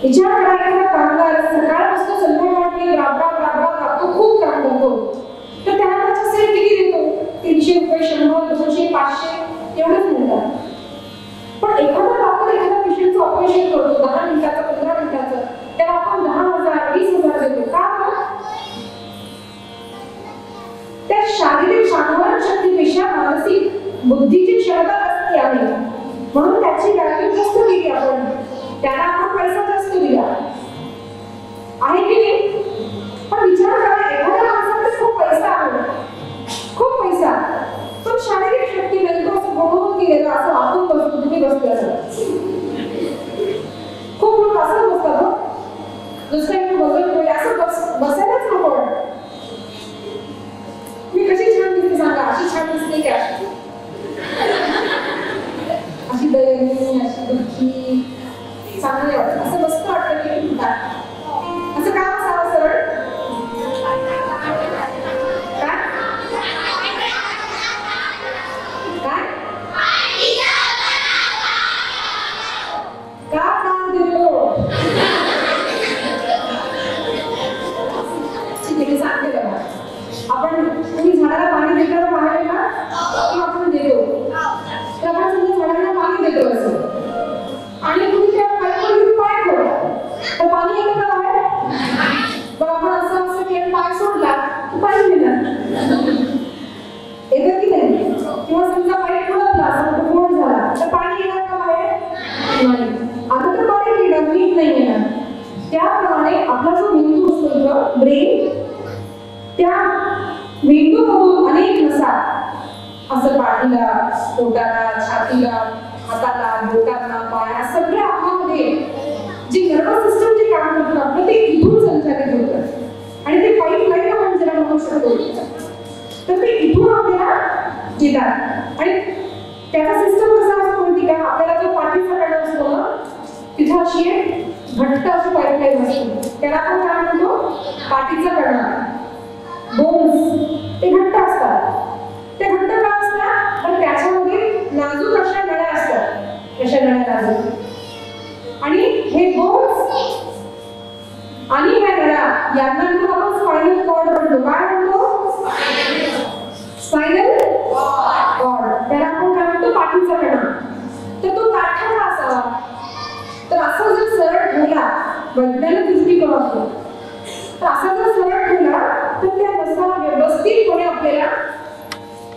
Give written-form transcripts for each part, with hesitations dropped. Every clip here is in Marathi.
विचार करा, एखादा कामगार सकाळपासून संध्याकाळपर्यंत राबतो, खूप काम करतो, तर त्याला त्याचा सेल किती देतो? 300 रुपये, 100, 200, 500 एवढंच मिळतात. पण एखादा डॉक्टर एखाद्या पेशंटचं ऑपरेशन करतो 10 मिनिटाचं, 15 मिनिटाचं, त्याला आपण 10,000, 20,000 देतो. का? त्या शारीरिक साधारण शक्तीपेक्षा मानसिक बुद्धीची क्षमता जास्त आहे, म्हणून त्याची व्हॅल्यू जास्त दिली आपण, त्याला आपण पैसा जास्त दिला आहे की नाही? पण विचार करा, एखाद्या माणसाकडे खूप पैसा आहे, खूप पैसा, पण शारीरिक शक्ती नाही, तो असं बघून गेलेला, असं वाकून बसतो, तुम्ही बसले असं. खूप लोक असं बसतात, दुसऱ्या बघत असं बसायलाच नको वाटतं. मी कशी छान दिसते सांगा, अशी छान दिसते का? अशी दयनीय, अशी दुःखी, चांगली वाटत, असं मस्त वाटतं की असं का बसावं सरळ? का काम दिलो? ठीक आहे, सांगते बघा. आपण तुम्ही झाडाला पाणी देताना पाहिलं ना, की आपण देतो, तर आपण समजा झाडाला पाणी देतो असं, आणि तुम्ही त्या पाईपवर पाय ठेवला, तर पाणी येतं का बाहेर? मग आपण असं केलं, पाय सोडला तर पाणी येणार येतं की नाही? किंवा समजा पाईप फुलवला, फोड झाला, तर पाणी येणार का बाहेर? नाही. आता तर पाणी येणार, मीठ नाही येणार. त्याप्रमाणे आपला जो मेंदू असतो, ब्रेन, त्या मेंदूमधून अनेक नसा, असं पाठीला, पोटाला, छातीला, हाताला, बोटांना, पायाला, सगळ्या आपल्यामध्ये जे नर्वस सिस्टम जे काम करतं आपलं, ते इथून संचालित होतं, आणि ते पाईपलाईन आपण ज्याला म्हणू शकतो, तर ते इथून आपल्याला येतात. आणि त्याचा सिस्टम कसा असतो माहिती का? आपल्याला जो पाठीचा कडा असतो ना, तिथं अशी एक घट्ट अशी पाईपलाईन असते, त्याला आपण काय म्हणतो? पाठीचा कडा, बोन्स, ते घट्ट असतात. ते घट्ट का असतात? पण त्याच्यामध्ये नाजूक अशा नळ्या असतात, अशा नळ्या नाजूक, आणि हे बोन्स आणि ह्या नळ्या यांना आपण स्पायनल कॉर्ड म्हणतो. काय म्हणतो? Spinal cord. त्याला आपण काय म्हणतो? पाठीचा कडा. तर तो काठाला असावा, तर असं जर सरळ ठेवला, वैज्ञानिक दृष्टिकोन असतो, तर असा जर सरळ ठेवला, तर त्या नसा व्यवस्थितपणे आपल्याला,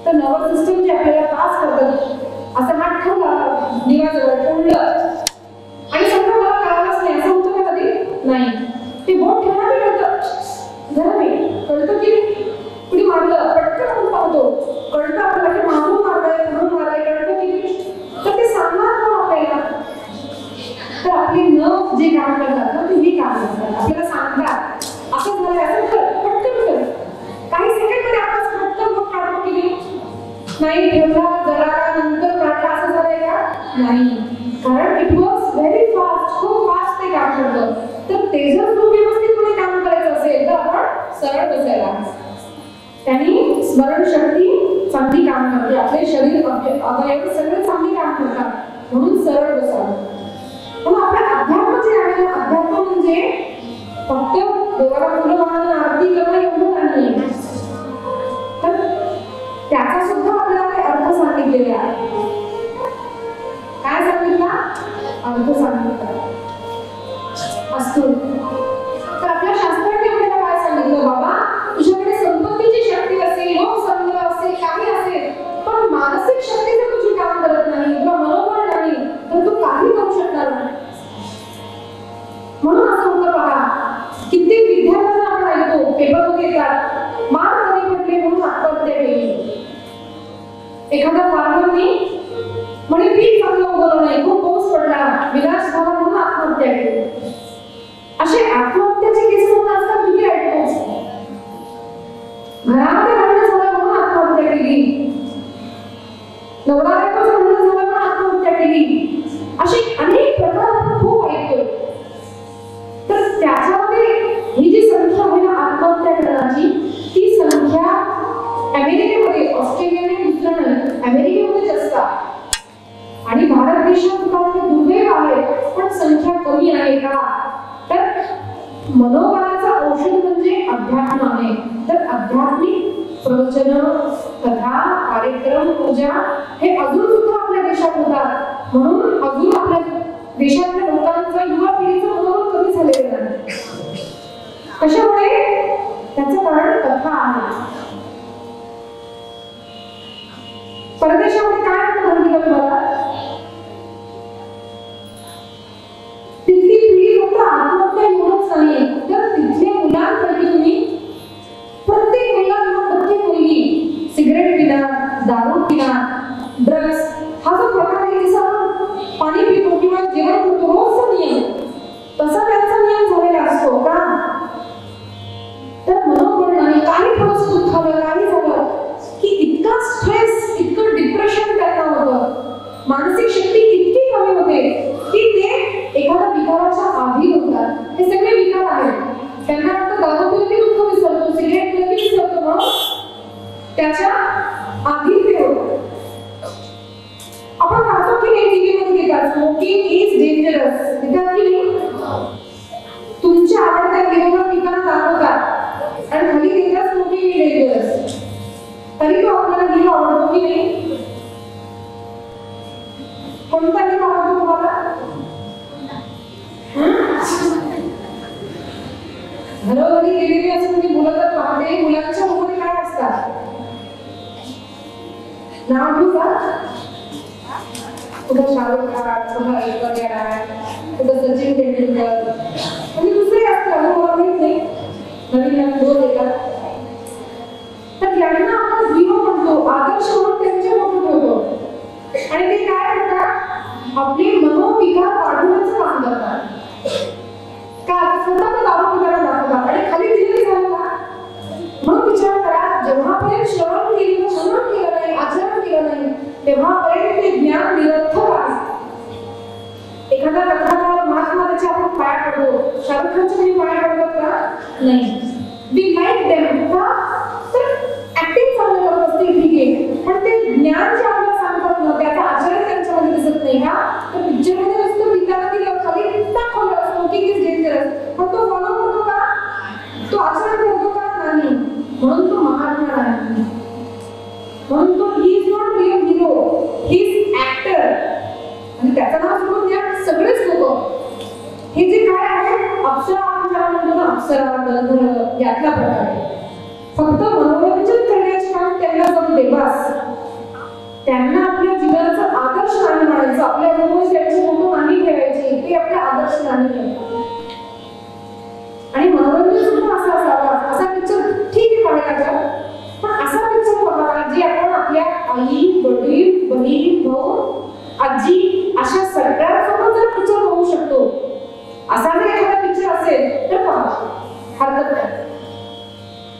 तर नर्वस सिस्टम जे आपल्याला त्रास करतात, असं हात ठेवला दिवाजवळ ठेवलं, आणि समजा मला कळालंच नाही, असं होतं का कधी? नाही. ते बोट ठेवणार मी कळतं, जरा नाही कळतं की कुणी मारलं, पटकन आपण पाहतो, कळतं आपल्याला की मारून मारलंय, म्हणून मारलंय, कळतं की, तर ते सांगणार कोण आपल्याला? तर आपले नर्व जे काम करतात ना, ते हे काम करतात, आपल्याला सांगतात असं झालंय, असं कर, पटकन कर. काही सेकंडमध्ये आपण पटकन बोट काढतो की नाही, ठेवला जरा नंतर काढला, असं झालंय का? नाही, कारण इट वर्क्स व्हेरी फास्ट, खूप फास्ट ते काम करतं. तर ते जर खूप व्यवस्थितपणे काम करायचं असेल, तर आपण सरळ बसायला, त्यांनी स्मरणशक्ती चांगली काम करते, आपले शरीर अवयव सगळे चांगली काम करतात, म्हणून सरळ बसावं. पण आपला अध्यात्म जे आहे ना, अध्यात्म म्हणजे फक्त देवाला फुलं वाहणं, आरती करणं एवढं नाही, तर त्याचा सुद्धा आपल्याला अर्थ सांगितलेला आहे. काय सांगितला? अर्थ सांगितला असतो. तर आपल्या शास्त्राने आपल्याला काय सांगितलं? बाबा, तुझ्याकडे संपत्तीची शक्ती असेल, लोकसंग्रह असेल, काही असेल, पण मानसिक शक्ती जर तुझी काम करत नाही किंवा मनोबळ नाही, तर तू काही करू शकणार नाही. म्हणून असं होतं बघा, कित्येक विद्यार्थ्यांना आपण ऐकतो, पेपरमध्ये येतात, मार्क कमी पडले म्हणून आत्महत्या केली. एखाद्या फार्मरनी म्हणे पीक चांगलं उगवलं नाही, खूप पाऊस पडला, विनाश झाला म्हणून आत्महत्या केली. असे आत्महत्याचे केस म्हणून आजकाल किती ऐकतो. घरामध्ये भांडण झालं म्हणून आत्महत्या केली, नवरा बायकोचं भांडण झालं म्हणून आत्महत्या केली, असे अनेक प्रकार आपण खूप ऐकतोय. तर त्याच्यामध्ये ही जी संख्या आहे ना आत्महत्या करण्याची, ती संख्या अमेरिकेमध्ये, ऑस्ट्रेलियाने दुसरं नाही, अमेरिकेमध्ये जास्त आहे, आणि भारत देशात दुर्दैव आहे, पण संख्या कमी कोणी आहे का? तर मनोबलाचं औषध म्हणजे अध्यात्म आहे. तर आध्यात्मिक प्रवचन, कथा, कार्यक्रम, पूजा हे अजून सुद्धा आपल्या देशात होतात. म्हणून अजून आपल्या देशातल्या लोकांचं, युवा पिढीचं मनोबल कमी झालेलं नाही. कशामुळे? त्याचं कारण कथा आहे. परदेशामध्ये काय होतं माहिती का तुम्हाला? तिथली पिढी फक्त आत्महत्या एवढंच नाही, तर तिथल्या मुलांपैकी तुम्ही प्रत्येक मुलांना, प्रत्येक मुलगी सिगरेट पिणार, दारू पिणार, ड्रग्स हा जो प्रकार आहे, जसा पाणी पितो किंवा जेवण करतो रोजचा नियम, तसा त्यांचा नियम झालेला असतो का? तर मनोबळ नाही. काही थोडंसं दुःख झालं, काही झालं की इतका स्ट्रेस, इतकं डिप्रेशन त्यांना होतं, मानसिक शक्ती इतकी कमी होते की ते एखाद्या विकाराच्या आधी होतात. हे सगळे विकार आहेत. त्यांना वाटतं दारू पिलं की दुःख विसरतो, सिगरेट पिलं की विसरतो, मग त्याच्या आधी ते होतं. आपण पाहतो की नाही टीव्ही मध्ये देतात, स्मोकिंग इज डेंजरस, देतात की नाही? तुमच्या आवडत्या हिरोला पिताना दाखवतात आणि खाली देतात स्मोकिंग इज डेंजरस. तरी तो आपल्याला हिरो आवडतो की नाही? कोणता हिरो आवडतो तुम्हाला? घरोघरी गेलेली असं तुम्ही बोलतच पाहते. मुलांच्या मुलांमध्ये काय असतात? नाव घेऊ का? कुठं शाहरुख खान, कुठं ऐश्वर्या राय, कुठं सचिन तेंडुलकर, आणि दुसरे असतात, मला माहित नाही, नवीन नवीन दोन येतात. तर यांना आपण हिरो म्हणतो, आदर्श म्हणून त्यांचे फोटो ठेवतो आणि ते काय करतात? आपले मनोविकार वाढवण्याचं काम करतात. का? स्वतः ते दारू पिताना दाखवतात आणि खाली दिलेली झालं का? म्हणून विचार करा, जेव्हापर्यंत श्रवण केलं, मनन केलं नाही, आचरण केलं नाही, तेव्हापर्यंत ते ज्ञान निरर्थक आहे. एखादा कथाकार, महात्मा, त्याच्या आपण पाया पडतो. शाहरुख खानच्या तुम्ही पाया पडतात का? नाही. वी लाईक देम का? तर ऍक्टिंग चांगलं करत असतील, ठीक आहे, पण ते ज्ञान जे आपल्याला सांगतात ना, त्याचं आचरण त्यांच्यामध्ये दिसत नाही का? तर पिक्चरमध्ये नुसतं पिताना दिलं, खाली दाखवलं स्मोकिंग इज डेंजरस, पण तो फॉलो करतो का? तो आचरण करतो का? नाही. म्हणून तो महात्मा नाही. म्हणून तो he is not real hero, he is actor. आणि त्याचं नाव सोडून द्या सगळेच लोक हे जे काय आहे, अप्सरा, आपण ज्याला म्हणतो ना, अप्सरा, गंधर्व, यातला प्रकार आहे. फक्त मनोरंजन करण्याचे काम त्यांना जमते, बस. त्यांना आपल्या जीवनाचा आदर्श नाही म्हणायचं, आपल्या समोर त्यांचे फोटो नाही ठेवायचे, ते आपले आदर्श नाही. आणि मनोरंजन सुद्धा असं असावा. असा पिक्चर ठीक आहे बघायला, पण असा पिक्चर बघावा जे आपण आपल्या आई, वडील, बहीण, भाऊ, आजी अशा सगळ्यांसोबत जर पिक्चर बघू शकतो, असा जर एखादा पिक्चर असेल तर पहा, हरकत नाही.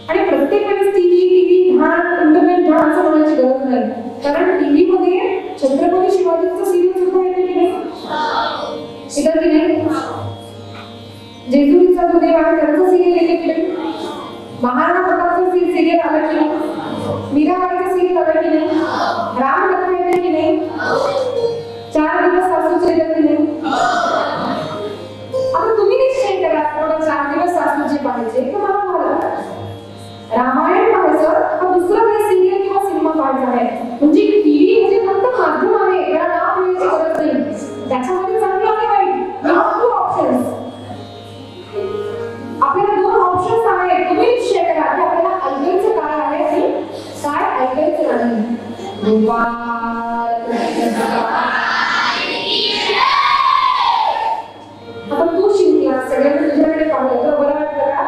आणि प्रत्येक वेळेस टीव्ही घाण, इंटरनेट घाण असं म्हणायची गरज नाही. कारण टीव्ही मध्ये छत्रपती शिवाजींचं सिरियल सुद्धा येते की नाही? येतात की नाही? जेजुरीचा जो देव आहे त्याचं सिरियल येते की नाही? महाराणा प्रतापचं सिरियल आलं की नाही? मीराबाईचं सिरियल आलं की नाही? रामकथा येते की नाही? 4 दिवस सासूचे येतात की नाही? आता तुम्ही निश्चय करा, थोडं 4 दिवस सासूचे पाहायचे का महाभारत, रामायण पाहायचं का दुसरं काही सिरियल किंवा सिनेमा पाहायचा आहे. म्हणजे टीव्ही म्हणजे फक्त माध्यम आहे, त्याला नाव ठेवायची गरज नाही. त्याच्यामध्ये चांगलं आणि वाईट, टू ऑप्शन्स. आपल्याला 2 ऑप्शन्स आहेत. तुम्ही निश्चय करा की आपल्याला ऐकायचं काय आहे आणि काय ऐकायचं नाही. आता तू शिकला, सगळ्यांनी तुझ्याकडे पाहिलं तर बरं वाटतं का?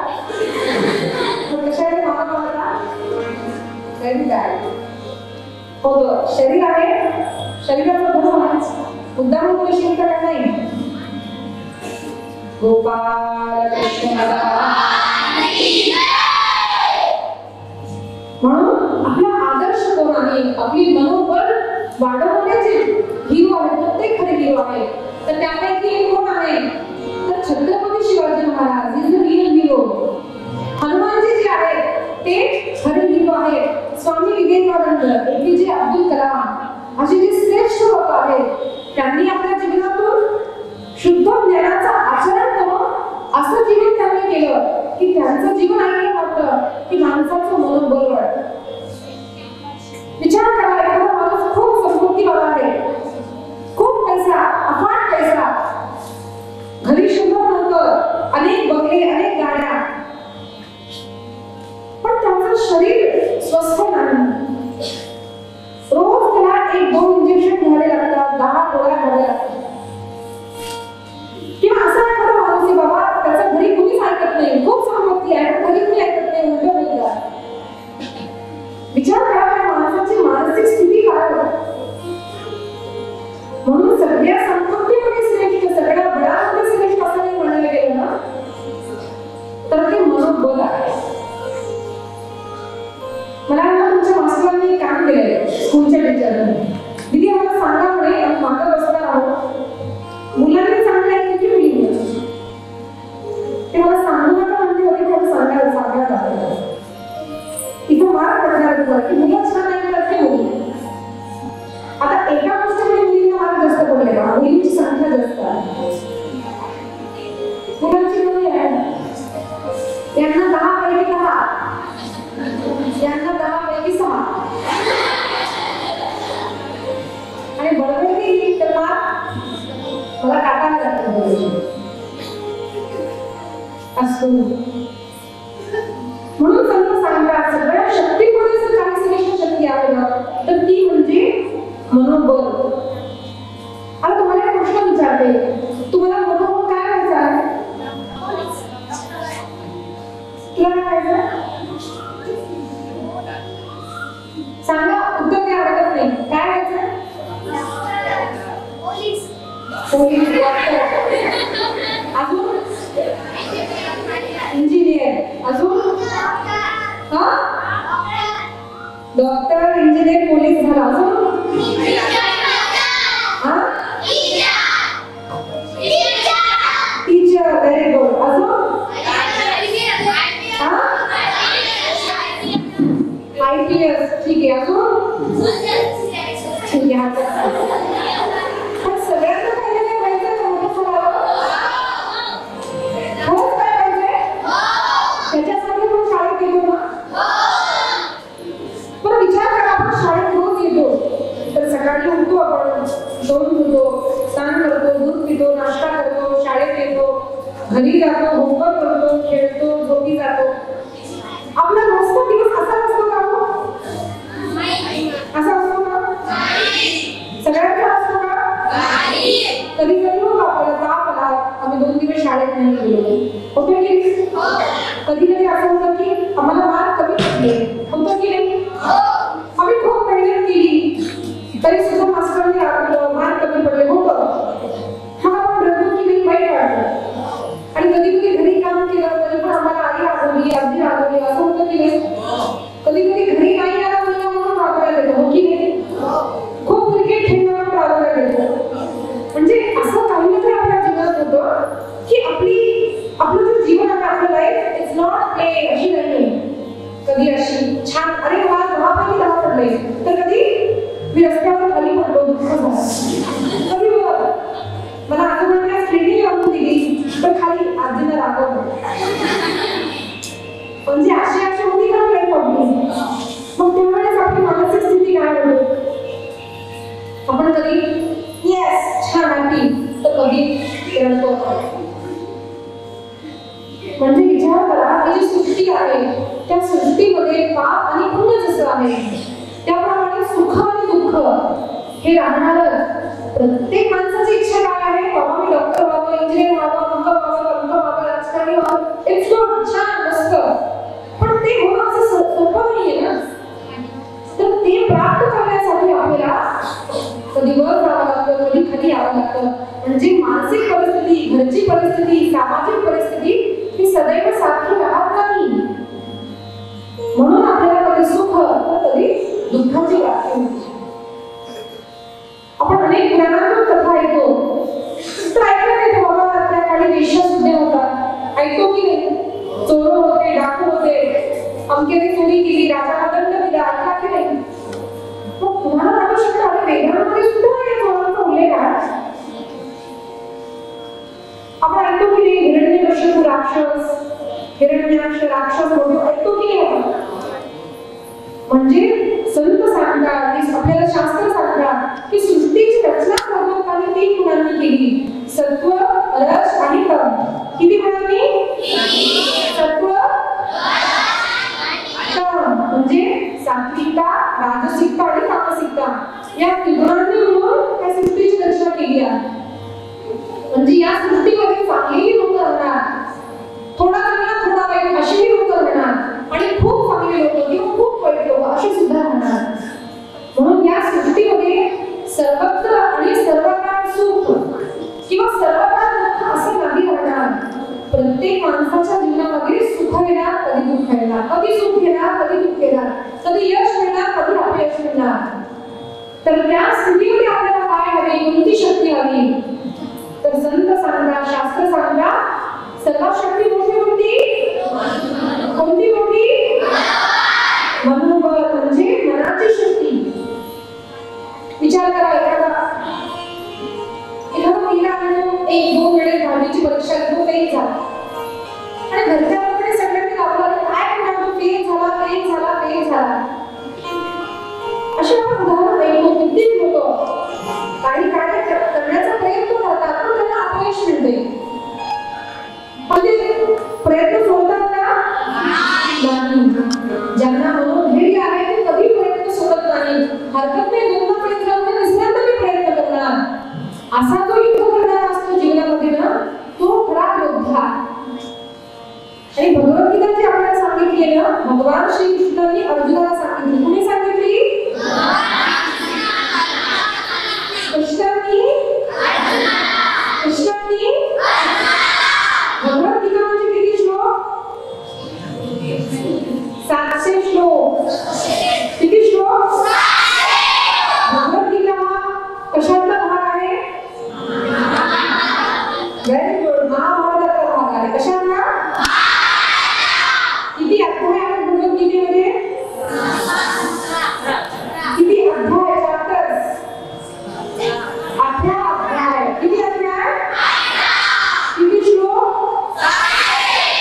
कशाने मला पाहता? Very bad. हो, शरीर आहे, शरीराचा धर्म आहे, मुद्दाम कोणी शिकता का नाही? गोपाल कृष्ण. म्हणून आपला आदर्श कोण आहे, आपली मनोबल वाढवण्याचे हिरो आहे, प्रत्येक खरे हिरो आहे. तर त्यापैकी एक कोण आहे? तर Chhatrapati Shivaji Maharaj is the real hero. Hanumanji जे आहेत ते खरे हिरो आहेत. स्वामी विवेकानंद, एपीजे अब्दुल कलाम असे जे श्रेष्ठ लोक आहेत, त्यांनी आपल्या जीवनातून शुद्ध ज्ञानाचा जीवन ऐकलं वाटतं की माणसाचं मनोबल वाढतं. विचार करा, एखादा माणूस खूप संपत्तीवाला आहे, खूप पैसा, अफाट पैसा, घरी शुभ्र नव्हतं, अनेक बंगले, अनेक गाड्या, पण त्याचं शरीर स्वस्थ नाही. रोज त्याला 1-2 इंजेक्शन घ्यावे लागतात, 10 गोळ्या घ्याव्या लागतात. किंवा असा एखादा माणूस आहे बाबा, त्याच्या घरी कुणीच ऐकत नाही, खूप संपत्ती आहे पण घरी कुणी ऐकत नाही, उलट बोलतात. विचार करा त्या माणसाची मानसिक स्थिती काय होती. म्हणून सगळ्या संपत्तीमध्ये श्रेष्ठ, सगळ्या बळामध्ये श्रेष्ठ असं नाही म्हणायला गेलं ना, तर ते मनोबल आहे. मला तुमच्या मास्टरांनी काम केलेलं स्कूलच्या टीचरने, दीदी आम्हाला सांगा म्हणे, आम्ही मागं बसणार आहोत, मुलांनी चांगले ऐकले की मुलींनी. ते मला सांगू नका म्हणते होते, मला सांगायला इथं मार्क पडणार तुम्हाला की मुलं छान ऐकतात की मुली. आता एका गोष्टीमध्ये मुलींना मार्क जास्त पडले का, मुलींची संख्या जास्त आहे, मुलांची कमी आहे. यांना 10 पैकी 10, यांना 10 पैकी 6, आणि बळकटी तर मला टाकायला लागतं असतो. म्हणून त्यांना सांगतात सगळ्या शक्तीमध्ये जर काही श्रेष्ठ शक्ती आहे ना, तर ती म्हणजे मनोबल. आता तुम्हाला एक प्रश्न विचारते, तुम्हाला मनोबल काय व्हायचं आहे? तुला काय व्हायचं सांगा, उत्तर द्या, हरकत नाही. काय व्हायचं? पोलीस, अजून इंजिनियर, अजून डॉक्टर, इंजिनियर, पोलीस झाला, अजून टीचर, व्हेरी गुड, अजून IPS, ठीक आहे, अजून ठीक आहे. पण सगळ्यांना काही नाही व्हायचं, मोठं झालं खरंच काय पाहिजे त्याच्यासाठी पण शाळेत येतो ना. पण विचार करा, आपण शाळेत रोज येतो, तर सकाळी उठतो, आपण दोन धुतो, स्नान करतो, दूध पितो, नाश्ता करतो, शाळेत येतो, घरी जातो, होमवर्क करतो, खेळतो, झोपी जातो. आपला रोजचा दिवस असा असतो का? असा असतो का? सगळ्यांचा असतो का? कधी कधी होतो आपल्याला ताप आला, आम्ही 2 दिवस शाळेत नाही गेलो, होतो की? कधी कधी असं होतं की आम्हाला मार्क कमी पडले, होतं की नाही? आम्ही खूप मेहनत केली तरी सुद्धा मास्टरने मार्क कमी पडले, होतं. मग आपण रडलो की नाही, वाईट वाटलं. आणि कधी कधी घरी काम केलं तरी पण आम्हाला आई रागवली, आजी रागवली, असं होतं की नाही? कधी कधी घरी नाही आला म्हणून रागवायला येतं, हो की नाही? खूप क्रिकेट खेळणं म्हणून रागवायला येतं. म्हणजे असं काही ना काही आपल्या जीवनात होतं की आपलं जे जीवन आहे, आपलं लाईफ इज नॉट प्ले, अशी नाही. कधी अशी छान, अरे मला 10 पैकी 10 पडले, तर कधी मी रस्त्यावर खाली पडलो, दुःख झालं. कधी मला आजोबांनी स्क्रीनिंग लावून दिली, तर खाली आजीला रागवलं. म्हणजे अशी होती का नाही पडली. मग त्यावेळेस आपली मानसिक स्थिती काय होते? आपण कधी येस छान हॅपी, तर कधी रडतो. म्हणजे विचार करा, ही जी सृष्टी आहे त्या सृष्टीमध्ये पाप आणि पुण्य जसं आहे, त्याप्रमाणे सुख आणि दुःख हे राहणारच. प्रत्येक माणसाची इच्छा काय आहे? बाबा मी डॉक्टर व्हावं, इंजिनियर व्हावं, अंक व्हावं, राजकारणी व्हावं. इट्स गुड, छान, मस्त. पण ते होणं असं सोपं नाहीये ना. तर ते प्राप्त करण्यासाठी आपल्याला कधी वर जावं लागतं, कधी खाली यावं लागतं. म्हणजे मानसिक परिस्थिती, घरची परिस्थिती, सामाजिक परिस्थिती ही सदैव सारखी राहत नाही. म्हणून आपल्याला कधी सुख तर कधी दुःखाची प्राप्ती होते. आपण अनेक पुराणांतून कथा ऐकतो, तर ऐकण्यात येतो बाबा त्या काळी वेश्या सुद्धा होतात, ऐकतो की नाही? चोर होते, डाकू होते, अमक्याने चोरी केली, राजाला दंड दिला, ऐका की नाही? मग तुम्हाला वाटू शकतं अरे वेदांमध्ये सुद्धा या चोरांचा उल्लेख आहे. आपण ऐकतो की नाही? हिरण्यकशिपू राक्षस, हिरण्याक्ष राक्षस विद्वानांनी मिळून त्या सृष्टीची रचना केली आहे. म्हणजे या सृष्टीमध्ये चांगली लोक राहणार, थोडा चांगला थोडा वाईट अशीही लोक राहणार आणि खूप चांगले लोक किंवा खूप वाईट लोक असे सुद्धा राहणार. म्हणून या सृष्टीमध्ये सर्वत्र आणि सर्वकाळ सुख किंवा सर्वकाळ दुःख असं नाही राहणार. प्रत्येक माणसाच्या जीवनामध्ये सुख येणार, कधी दुःख येणार, कधी सुख येणार, कधी दुःख येणार, कधी यश मिळणार, कधी अपयश मिळणार. तर त्या स्थितीमध्ये आपल्याला काय हवे, कोणती शक्ती हवी? तर संत सांगतात, शास्त्र सांगतात, सर्वात शक्ती मोठी कोणती मोठी? मनोबल म्हणजे मनाची शक्ती. विचार करा, एखादा मुलगा एक दोन वेळेस 10वीची परीक्षा देऊन फेल झाला आणि घरच्या लोकांनी सगळ्यांनी लावलं, काय म्हणतो, फेल झाला. असे आपण उदाहरण ऐकतो. कित्येक लोक काही कार्य करण्याचा प्रयत्न करतात पण त्यांना अपयश मिळते. पण ते प्रयत्न सोडतात का? नाही. ज्यांना मनोधैर्य आहे ते कधी प्रयत्न सोडत नाही. हरकत नाही, दोनदा फेल झाला, तिसऱ्यांदा मी प्रयत्न करणार. असा जो युद्ध करणारा असतो जीवनामध्ये ना, तो खरा योद्धा. आणि भगवद्गीता जी आपल्याला सांगितली ना, भगवान श्रीकृष्णांनी अर्जुनाला सांगितली. कुणी सांगितली? कृष्णांनी. भगवद्गीता म्हणजे किती श्लोक? 700 श्लोक. किती श्लोक? भगवद्गीता कशातला भाग आहे? व्हेरी गुड, महाभारताचा भाग आहे. कशातला? किती अध्याय आहेत भगवद्गीतेमध्ये? किती अध्याय? चॅप्टर्स 18 अध्याय. किती अध्याय? किती श्लोक?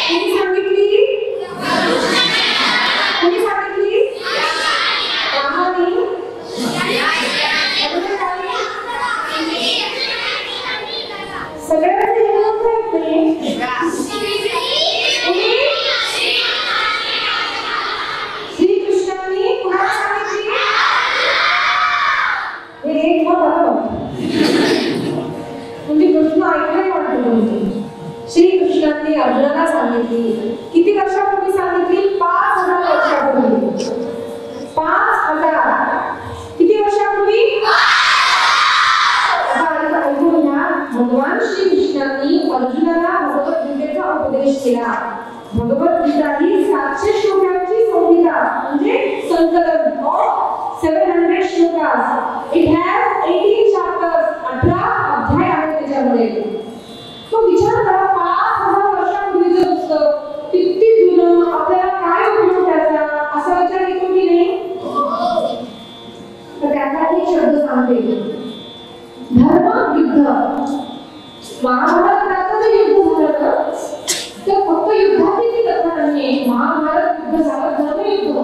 कोणी सांगितली? रामानी. सगळ्यांचे नियम आहेत. श्रीकृष्णांनी कुणाला सांगितली? हे एक म्हणजे कृष्ण ऐकलंय वाटतं. श्रीकृष्णांनी अर्जुनाला सांगितली. किती वर्षापूर्वी सांगितली? 5000 वर्षापूर्वी. 5000. किती वर्षापूर्वी? भगवान श्रीकृष्णांनी अर्जुनाला भगवद्गीतेचा उपदेश केला. भगवद्गीता ही 700 श्लोकांची संहिता म्हणजे संकलन of 700 shlokas. It has 18 chapters. 18 अध्याय आहेत त्याच्यामध्ये. तो विचार करा, 5000 वर्षापूर्वीचं पुस्तक किती जुनं, आपल्याला काय उपयोग त्याचा, असा विचार येतो की नाही? तर त्याचा एक शब्द सांगते, धर्म युद्ध. महाभारताचं जे युद्ध झालं ते फक्त युद्धाची कथा नाहीये. महाभारत युद्ध झालं धर्मयुद्ध.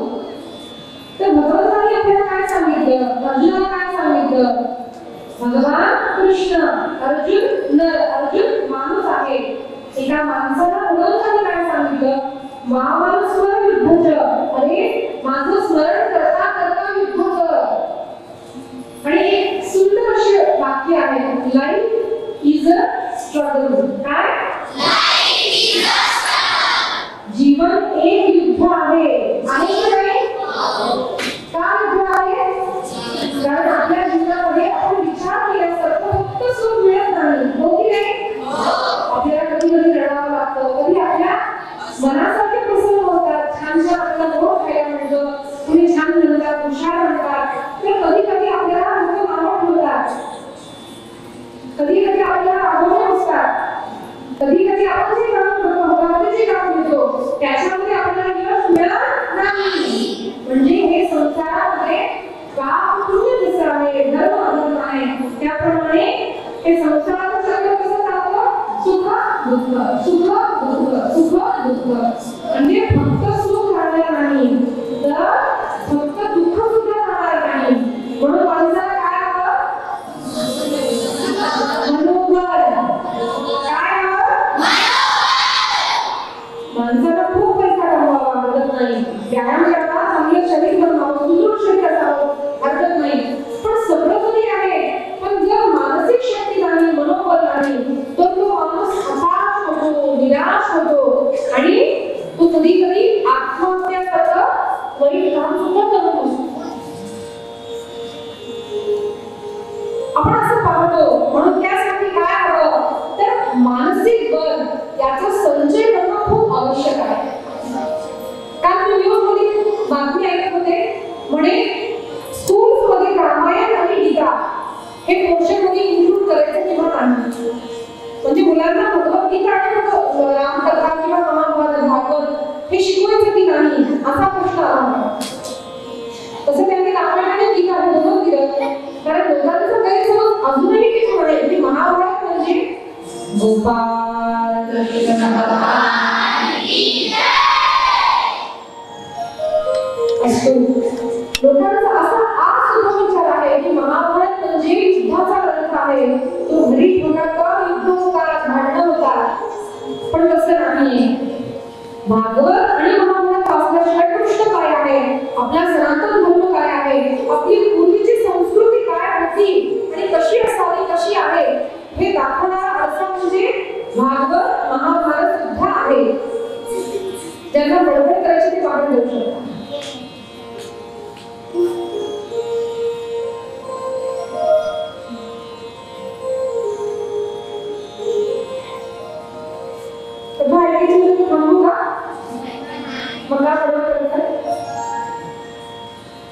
तर भगवंतांनी आपल्याला काय सांगितलं, अर्जुनाला काय सांगितलं? भगवान कृष्ण, अर्जुन नर, अर्जुन माणूस आहे. एका माणसाला भगवंतांनी काय सांगितलं? महामानस्वर युद्धच. अरे माझं स्मरण करता करता युद्ध कर. आणि एक सुंदर असे वाक्य आहे, लाईफ इज अ स्ट्रगल. काय? जीवन एक युद्ध आहे. आणि काय युद्ध आहे? कारण आपल्या जीवनामध्ये आपण विचार केल्यासारखं फक्त सुख मिळत नाही. हो की नाही? आपल्याला कधी कधी रडावं लागतं, कधी आपल्या मनासारखे प्रसंग होतात. छान छान आपल्याला गोड खायला मिळतं, कुणी छान म्हणतात, हुशार म्हणतात. तर कधी कधी आपल्याला लोक नावं ठेवतात, कधी कधी आपल्याला रागवले असतात, कधी कधी आपण जे काम करतो, भगवान जे काम करतो त्याच्यामध्ये आपल्याला यश मिळत नाही. म्हणजे हे संसारामध्ये पाप पुण्य जसं आहे, धर्म अधर्म आहे, त्याप्रमाणे हे संसाराचं चक्र कसं चालतं? सुख दुःख, सुख दुःख, सुख दुःख. म्हणजे फक्त सुख राहणार नाही, तर फक्त दुःख सुद्धा राहणार नाही. म्हणून माणसाला काय हवं? मनोबल. काय हवं? माणसाला खूप पैसा कमवावा हरकत नाही, व्यायाम करावा, चांगलं शरीर बनवावं, सुदृढ शरीर असावं हरकत नाही, पण सगळं नाही. म्हणजे मुलांना भगवद्गीता आणि रामकथा किंवा महाभारत भागवत हे शिकवायचं की नाही असा प्रश्न आला. तसं त्यांनी दाखवलं नाही की काही बोलून दिलं. कारण लोकांचा गैरसमज अजूनही किती आहे की महाभारत म्हणजे गोपाल कृष्ण भगवान की जय असतो. लोकांचा असा आज सुद्धा विचार आहे की महाभारत म्हणजे युद्धाचा ग्रंथ आहे. तो घरी ठेवला तर युद्ध होतात, भांडणं होतात. पण तसं नाही. भागवत आणि महाभारत वाचल्याशिवाय कृष्ण काय आहे, आपला सनातन धर्म काय आहे, आपली पूर्वीची संस्कृती काय होती आणि कशी असावी कशी आहे हे दाखवणारा अर्थ म्हणजे भागवत महाभारत सुद्धा आहे. ज्यांना बडबड करायची ते बाहेर जाऊ शकतात.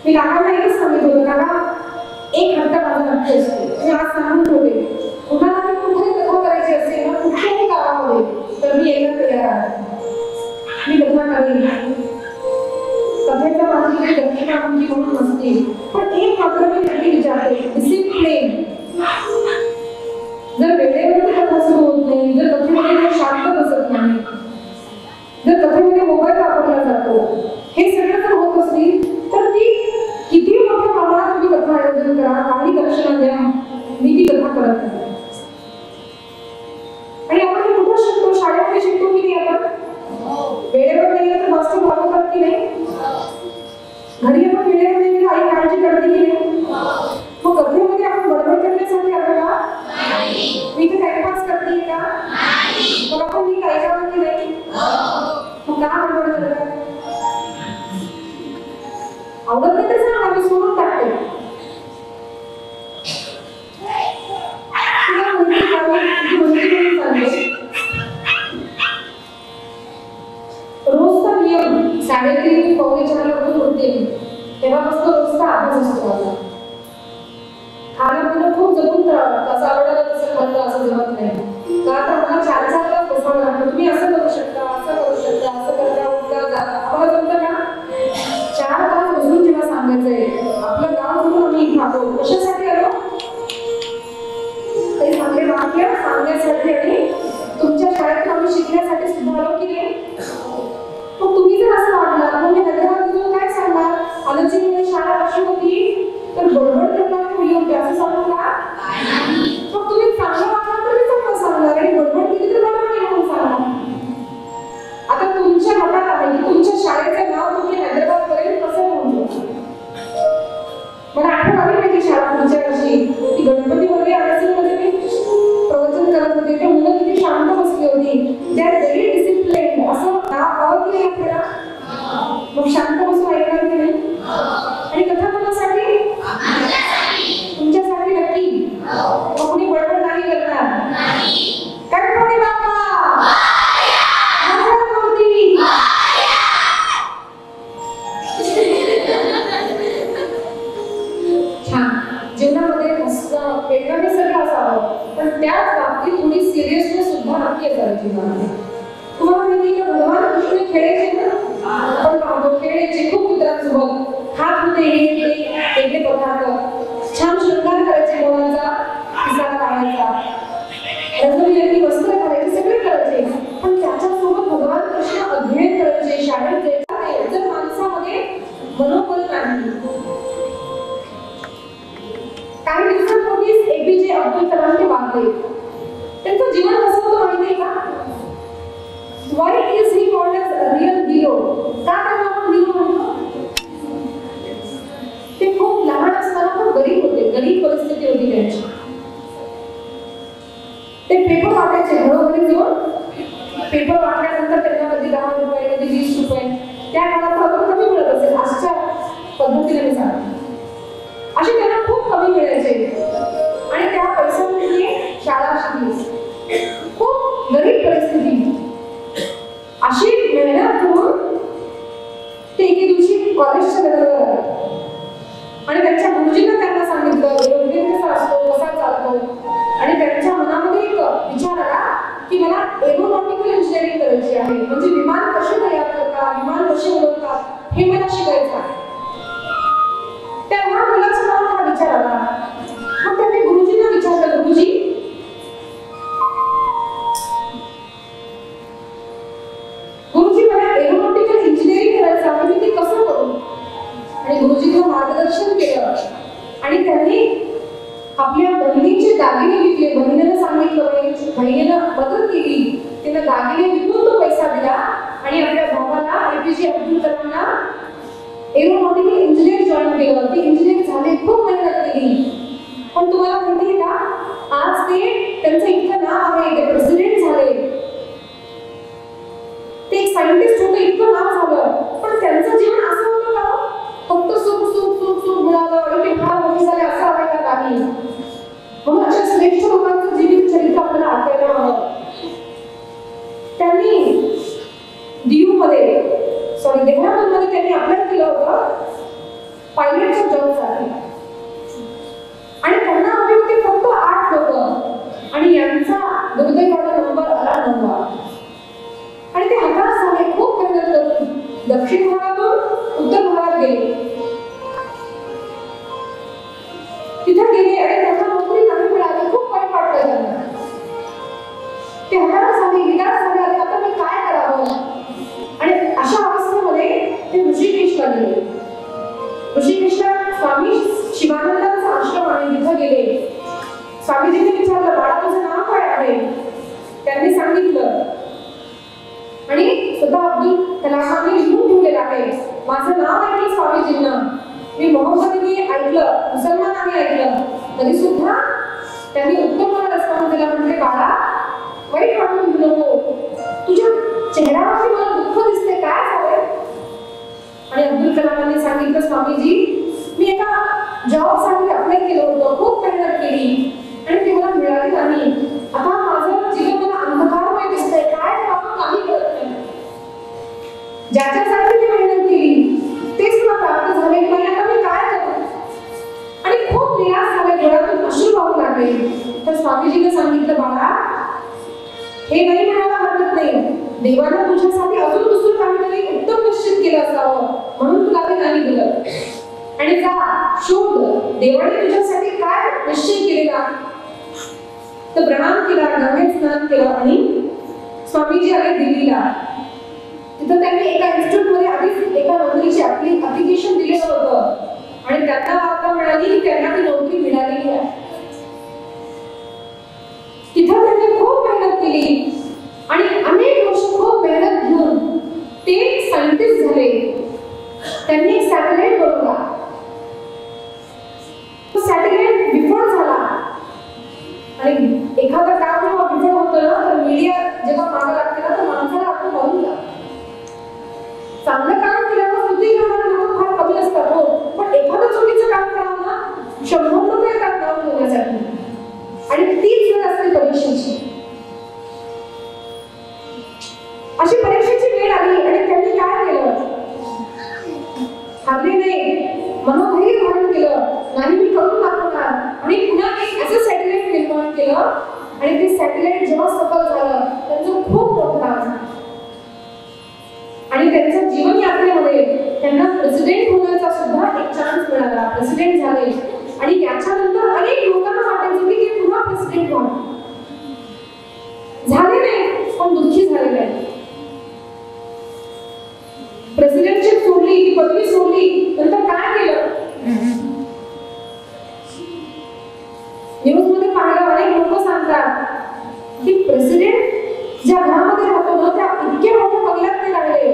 मी काकांना एकच सांगितलं होतं, काका एक हप्ता माझा नक्की असतो. मी आज सांगून ठेवले, कुणाला मी कुठे कथा करायची असेल ना कुठल्याही गावामध्ये तर मी यायला तयार आहे. मी कथा करेन. कथेचा माझी काही दक्षिणा म्हणजे म्हणून नसते. पण एक मात्र मी नक्की विचारते, डिसिप्लिन. जर वेळेवरती कथा सुरू होत नाही, जर कथेमध्ये शांत बसत नाही, जर कथेमध्ये मोबाईल वापरला जातो, हे सगळं जर होत असतील तर ती किती मोठ्या प्रमाणात तुम्ही कथा आयोजन करा, काही दक्षिणा द्या, मी ती कथा करत नाही. आणि आपण हे कुठं शिकतो, शाळेमध्ये शिकतो की नाही. आपण वेळेवर नाही तर मास्टर वापरतात की नाही. घरी आपण वेळेवर नाही आई काळजी करते की नाही. मग कथेमध्ये आपण बडबड करण्यासाठी आलो का, मी तर टाइमपास करते का, मग आपण मी काय करावं की नाही. मग का बडबड करतात, आवडत नाही ते सांग, आम्ही सोडून टाकते. रोजचा नियम 3:30 पावणे 4ला उठून उठते. तेव्हापासून रोजचा अभ्यास असतो माझा. खाणं पिणं खूप जपून करावं, कसं आवडलं तसं खाल्लं असं जमत नाही. का तर मला 4 तास बसावं लागतं. तुम्ही असं करू शकता, असं करू शकता, असं करता उठता जाता. आम्हाला जमतं का 4 तास बसून जेव्हा सांगायचंय. आपलं गाव सोडून आम्ही इथं आलो, कशासाठी आलो, काही चांगले वाक्य सांगण्यासाठी आणि तुमच्या शाळेत आम्ही शिकण्यासाठी सुद्धा आलो की नाही. मग तुम्ही जर असं वाटलं मग मी हैदराबाद जाऊन काय सांगणार, आदर्शची शाळा कशी होती तर बडबड करणार मुली होती असं सांगू का. मग तुम्ही चांगलं वागणार तर मी चांगलं सांगणार आणि बडबड केली तर बडबड नाही म्हणून सांगणार. आता तुमच्या हातात आहे की तुमच्या शाळेचं नाव तुम्ही हैदराबाद पर्यंत कसं म्हणतो. मला आठवण आली माझी शाळा पुढच्या वर्षी ती गणपतीमध्ये आरसीमध्ये मी प्रवचन करत होते. ते मुलं किती शांत बसली होती, त्या व्हेरी डिसिप्लिन असं नाव आवड की नाही आपल्याला. मग शांत बसून ऐकणार की नाही. आणि कथा कोणासाठी, तुमच्यासाठी नक्की. मग कुणी बडबड नाही करणार. गणपती बाप्पा जीवनामध्ये हसणं खेळणं हे सगळं असावं, पण त्याच बाबतीत थोडी सिरियसनेस सुद्धा नक्की असावी जीवनामध्ये. तुम्हाला माहिती आहे का भगवान कृष्ण खेळायचे ना, आपण पाहतो खेळायचे खूप मित्रांसोबत, खात होते वेगळे पदार्थ, छान शृंगार करायचे, मुलांचा पिसारा काढायचा, रंगबिरंगी वस्त्र घालायचे, सगळे करायचे. पण त्याच्यासोबत भगवान कृष्ण अध्ययन करायचे, शाळेत जायचे. जर माणसामध्ये मनोबल नाही. काही दिवसांपूर्वीच एपीजे अब्दुल कलाम ते वारले. त्यांचं जीवन कसं होतं माहिती आहे का. Why is he called as a real hero? का त्यांना आपण हिरो म्हणतो. ते खूप लहान असताना पण गरीब होते, गरीब परिस्थिती होती त्यांची. ते पेपर वाटायचे घरोघरी जाऊन. पेपर वाटल्यानंतर त्यांना कधी 10 रुपये कधी 20 रुपये, त्या काळात आपण कमी मिळत असेल आजच्या पद्धतीने मी सांगते. असे त्यांना खूप कमी मिळायचे आणि त्या पैशांमध्ये शाळा शिकली. खूप गरीब परिस्थिती. अशी मेहनत करून ते एके दिवशी कॉलेजच्या लेवलवर आले आणि त्यांच्या गुरुजींना त्यांना सांगितलं योग्य कसा असतो, कसा चालतो. आणि त्यांच्या मनामध्ये की मला एरोनॉटिकल इंजिनिअरिंग करायची आहे, म्हणजे विमान कसे तयार करतात, विमान कसे उडवतात हे मला शिकायचं आहे. तेव्हा मुलाचं मनात हा विचार आला. मग त्यांनी गुरुजींना विचारलं, गुरुजी मला एरोनॉटिकल इंजिनिअरिंग करायचं आहे, मी ते कसं करू? आणि गुरुजींना मार्गदर्शन केलं आणि त्यांनी आपल्या बहिणीचे दागिने विकले. बहिणीने सांगितलं, बहिणीने मदत केली, तिने दागिने विकून तो पैसा दिला आणि आपल्या भावाला एपीजे अब्दुल कलामला एरोनॉटिकल इंजिनियर जॉईन केलं. ते इंजिनियर झाले, खूप मेहनत केली. पण तुम्हाला माहिती आहे का, आज ते त्यांचं इतकं नाव आहे, ते प्रेसिडेंट झाले, ते एक सायंटिस्ट होते, इतकं नाव झालं. पण त्यांचं जीवन असं होतं का, फक्त सुख सुख सुख सुख मिळालं आणि ते फार मोठे झाले असं आहे का? काही. म्हणून अशा श्रेष्ठ लोकांचं जीवित चरित्र आपल्याला ऐकायला हवं. त्यांनी देहरादूनमध्ये त्यांनी अभ्यास केला होता पायलटच्या जॉबसाठी आणि त्यांना हवे होते फक्त 8 लोक आणि यांचा दुर्दैवाने नंबर आला 9वा आणि ते हताश झाले. खूप मेहनत करून दक्षिण भागातून उत्तर भागात गेले, तिथे गेले आणि त्यांना नोकरी नाही मिळाली. खूप वाईट वाटलं त्यांना. ते हताश झाले, निराश झाले, आता मी काय करावं. आणि अशा अवस्थेमध्ये ते ऋषिकेशला गेले. ऋषिकेशला स्वामी शिवानंदांचा आश्रम आहे, तिथे गेले. स्वामीजींनी विचारलं, बाळा तुझं नाव काय आहे? त्यांनी सांगितलं आणि स्वतः अब्दुल कलामांनी लिहून ठेवलेलं आहे. माझं नाव ऐकलं स्वामीजींना, मी मोहम्मदनी ऐकलं, मुसलमानांनी ऐकलं, तरी सुद्धा त्यांनी उत्तम रिस्पॉन्स दिला. म्हणजे बाळा वाईट वाटून घेऊ नको, तुझ्या चेहऱ्यावरती मला दुःख दिसते, काय झालंय? आणि अब्दुल कलामांनी सांगितलं, स्वामीजी मी एका जॉबसाठी अप्लाय केलं होतं, खूप मेहनत केली आणि ती मला मिळाली नाही. आता माझं जीवन मला अंधकारमय दिसतंय, काय करावं काही कळत नाही. ज्याच्यासाठी मी मेहनत केली तेच मला प्राप्त झाले नाही, आता मी काय करू? आणि खूप निराश झाले, डोळ्यातून अश्रू वाहू लागले. तर स्वामीजीने सांगितलं, बाळा हे नाही म्हणायला हरकत नाही, देवानं तुझ्यासाठी अजून दुसरं काहीतरी उत्तम निश्चित केलं असावं म्हणून तुला ते नाही दिलं. आणि जा शोध, देवाने तुझ्यासाठी काय निश्चय केलेला. तर प्रणाम केला, गंगेत स्नान केलं आणि स्वामीजी आले दिल्लीला. तिथं त्यांनी एका इन्स्टिट्यूटमध्ये आधीच एका नोकरीची ऍप्लिकेशन दिलेलं होतं आणि त्यांना वार्ता मिळाली की त्यांना ती नोकरी मिळालेली आहे. तिथं त्यांनी खूप मेहनत केली आणि अनेक वर्ष खूप मेहनत घेऊन ते सायंटिस्ट झाले. त्यांनी एक सॅटेलाइट बनवला. तो सॅटेलाइट विफळ झाला आणि एखादं काम जेव्हा विफळ होतं ना तर मीडिया जेव्हा मागे लागते ना तर माणसाला आपण बघून जातो. चांगलं काम केल्यावर स्तुती करणारे लोक फार कमी असतात हो, पण एखादं चुकीचं काम करावं ना 100 लोक येतात नाव ठेवण्यासाठी आणि तीच वेळ असते परीक्षेची. अशी परीक्षेची वेळ आली आणि त्यांनी काय केलं, हारले नाही, मनोधैर्य धारण केलं, नाही मी करून दाखवणार आणि पुन्हा एक असं सॅटेलाइट निर्माण केलं आणि ते सॅटेलाइट जेव्हा सफल झालं त्यांचं खूप मोठं नाव झालं आणि त्यांच्या जीवन यात्रेमध्ये त्यांना प्रेसिडेंट होण्याचा सुद्धा एक चान्स मिळाला. प्रेसिडेंट झाले आणि त्याच्यानंतर अनेक लोकांना वाटायचं की ते पुन्हा प्रेसिडेंट व्हावे, झाले नाही पण दुःखी झाले नाही. प्रेसिडेंटशिप सोडली, ती पदवी सोडली, नंतर काय केलं? न्यूज मध्ये पाहिलं, अनेक लोक सांगतात की प्रेसिडेंट ज्या घरामध्ये राहतो ना त्या इतक्या मोठ्या बंगल्यात ते राहिले,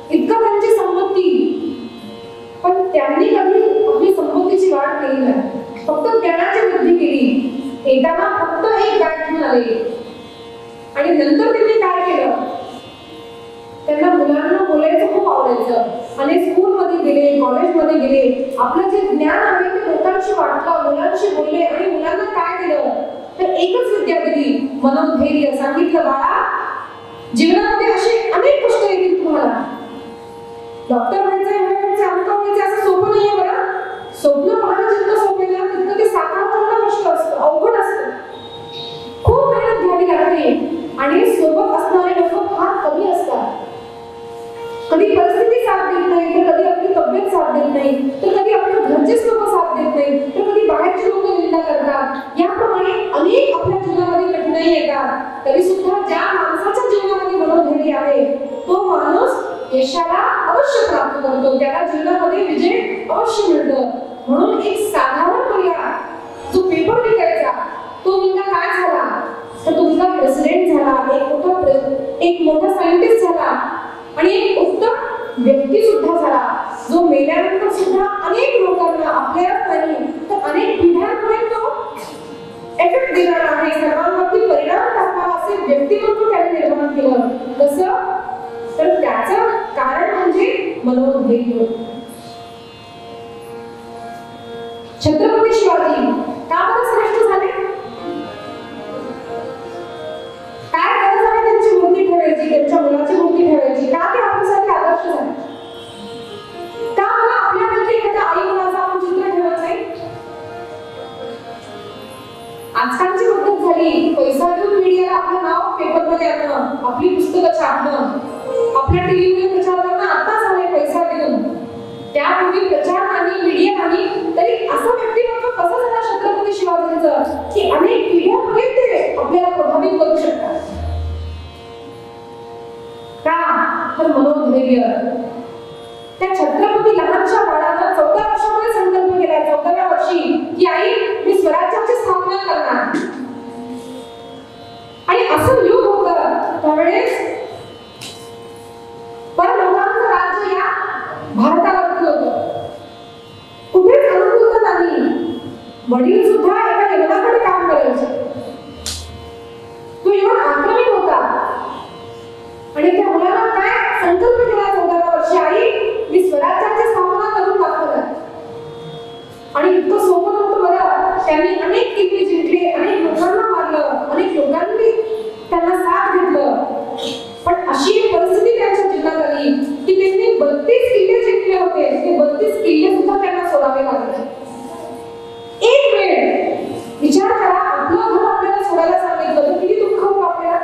इतकं त्यांची संपत्ती, पण त्यांनी कधी आपली संपत्तीची वाढ केली नाही, फक्त ज्ञानाची वृद्धी केली. येताना फक्त एक बॅग घेऊन आले आणि नंतर त्यांनी काय केलं, त्यांना मुलांना बोलायचं खूप आवडायचं आणि स्कूलमध्ये गेले, कॉलेजमध्ये गेले, आपलं जे ज्ञान आहे ते लोकांशी वाटलं, मुलांशी बोलले आणि मुलांना काय दिलं तर एकच विद्या दिली, मनोधैर्य. सांगितलं, बाळा जीवनामध्ये असे अनेक गोष्टी येतील तुम्हाला, डॉक्टर व्हायचंय, अमका व्हायचं असं सोपं नाहीये बरं. स्वप्न पाहणं जितकं सोपं आहे ना तितकं ते साकार करणं कष्ट असतं, अवघड असतं, खूप मेहनत घ्यावी लागते. आणि सोबत असणारे लोक फार कमी असतात. कधी परिस्थिती साथ देत नाही, तर कधी आपली तब्येत साथ देत नाही, तर कधी आपल्या घरचेच लोक साथ देत नाही, तर कधी बाहेरचे लोक निंदा करतात. याप्रमाणे अनेक आपल्या जीवनामध्ये कठीणाई येतात. तरी सुद्धा ज्या माणसाच्या जीवनामध्ये मनोधैर्य आहे तो माणूस यशाला अवश्य प्राप्त करतो, त्याला जीवनामध्ये विजय अवश्य मिळतो. म्हणून एक साधारण मुलगा जो पेपर लिहायचा तो मुलगा काय झाला तर तुमचा प्रेसिडेंट झाला, एक मोठा सायंटिस्ट झाला आणि एक उत्तम व्यक्ती सुद्धा झाला, जो मेल्यानंतर सुद्धा अनेक लोकांना आपल्याला नाही तर अनेक पिढ्यांपर्यंत इफेक्ट देणारा आहे, सर्वांवरती परिणाम टाकणारा असे व्यक्तिमत्व त्याने निर्माण केलं. कसं तर त्याचं कारण म्हणजे मनोधैर्य. छत्रपती शिवाजी का बरं श्रेष्ठ झाले? काय गरज आहे त्यांची मूर्ती ठेवायची, त्यांच्या मुलाची मूर्ती ठेवायची? का ते आपल्यासाठी आदर्श झाले? का मला आपल्यापैकी एखाद्या आई मुलाचं आपण चित्र ठेवत नाही? आजकालची पद्धत झाली पैसा देऊन मीडियाला आपलं नाव पेपरमध्ये आणणं, आपली पुस्तकं छापणं, आपल्या टीव्हीवर प्रचार करणं आता झालंय पैसा देऊन. त्यापूर्वी प्रचार नाही, मीडिया नाही, तरी असं व्यक्तिमत्व कसं झालं छत्रपती शिवाजींचं की अनेक पिढ्यांपर्यंत ते आपल्याला प्रभावित करू शकतात. का तर मनोधैर्य. त्या छत्रपती लहानशा बाळानं 14 वर्षामध्ये संकल्प केला, 14व्या वर्षी की आई मी स्वराज्याची स्थापना करणार. आणि असं युग होतं त्यावेळेस परलोकांचं राज्य या भारतावरती होतं, कुठेच अनुकूलता नाही. वडील सुद्धा एका यवनाकडे काम करायचे, तो यवन आक्रमित होता आणि त्या मुलाला काय संकल्प केला 14व्या वर्षी आई मी स्वराज्याची स्थापना करून दाखवणार. आणि इतकं सोपं नव्हतं बरं, त्यांनी अनेक किल्ले जिंकले, अनेक लोकांना मारलं, अनेक लोकांनी त्यांना साथ घेतलं. पण अशी एक परिस्थिती त्यांच्या जीवनात आली की त्यांनी 32 किल्ले जिंकले होते, ते 32 किल्ले सुद्धा त्यांना सोडावे लागले. एक वेळ विचार करा, आपलं घर आपल्याला सोडायला सांगितलं तर किती दुःख होतं आपल्याला.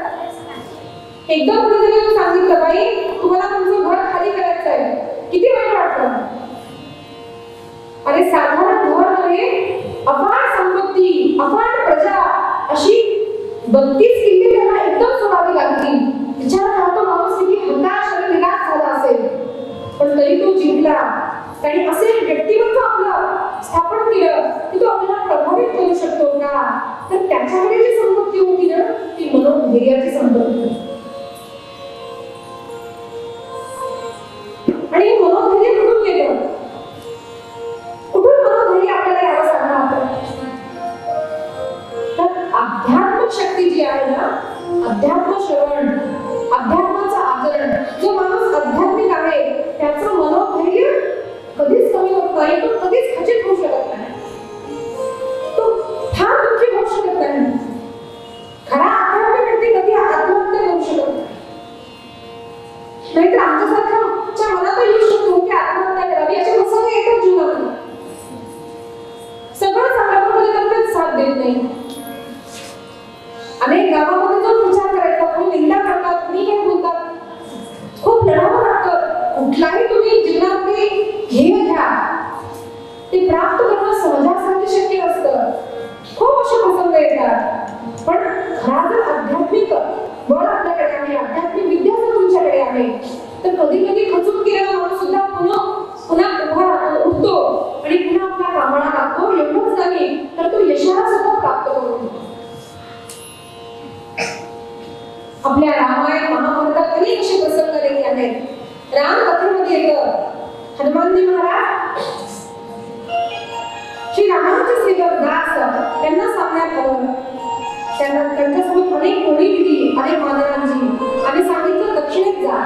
एकदम कुणीतरी सांगितलं बाई तुम्हाला तुमचं घर खाली करायचं आहे, किती वाईट वाटतं. अरे साधारण घर नव्हे, अफाट संपत्ती, अफाट प्रजा, अशी 32 किल्ले त्यांना एकदम सोडावी लागली. विचार करा तो माणूस किती हताश आणि निराश झाला असेल, पण तरी तो जिंकला. त्याने असे व्यक्तिमत्व आपलं स्थापन केलं की तो आपल्याला प्रभावित करू शकतो का तर त्याच्याकडे जी संपत्ती होती ना ती मनोधैर्याची संपत्ती होती. आणि मनोधैर्य कुठून येतं? कुठून मनोधैर्य आपल्याला यावं सांगा आपण? तर आध्यात्मिक शक्ती जी आहे ना, अध्यात्म श्रवण, अध्यात्माचं आचरण, जो माणूस आध्यात्मिक आहे त्याचं मनोधैर्य कधीच कमी होत नाही, तो कधीच खचित होऊ शकत नाही, तो फार दुःखी होऊ शकत नाही. खरा आध्यात्मिक व्यक्ती कधी आत्महत्या करू शकत नाही. नाहीतर आमच्यासारख्या मनात येऊ शकतो की आत्महत्या करावी, असे प्रसंग येतात जीवनात. सगळं चांगलं पण कधी साथ देत नाही. अनेक गावामध्ये जो प्रचार करायचा, कोणी निंदा करतात, कोणी काय बोलतात, खूप लढावं लागतं. कुठलाही तुम्ही जीवनामध्ये ध्येय घ्या, ते प्राप्त करणं सहजासहजी शक्य असतं. खूप असे प्रसंग येतात, पण खरा जर आध्यात्मिक बळ आपल्याकडे आहे, आध्यात्मिक विद्या जर तुमच्याकडे आहे तर कधी कधी खचून गेलेला माणूस सुद्धा पुन्हा उभा राहतो, उठतो आणि पुन्हा आपल्या कामाला लागतो. एवढंच नाही तर तो यशाला सुद्धा प्राप्त करून आपल्या रामायण महाभारतात अनेक असे प्रसंग आलेले आहेत. राम कथेमध्ये येतं हनुमानजी महाराज श्री रामाचे सेवक दास त्यांना सांगण्यात आलं, त्यांना त्यांच्यासोबत अनेक कोणी दिली, अनेक मानवांची, आणि सांगितलं दक्षिणेत जा,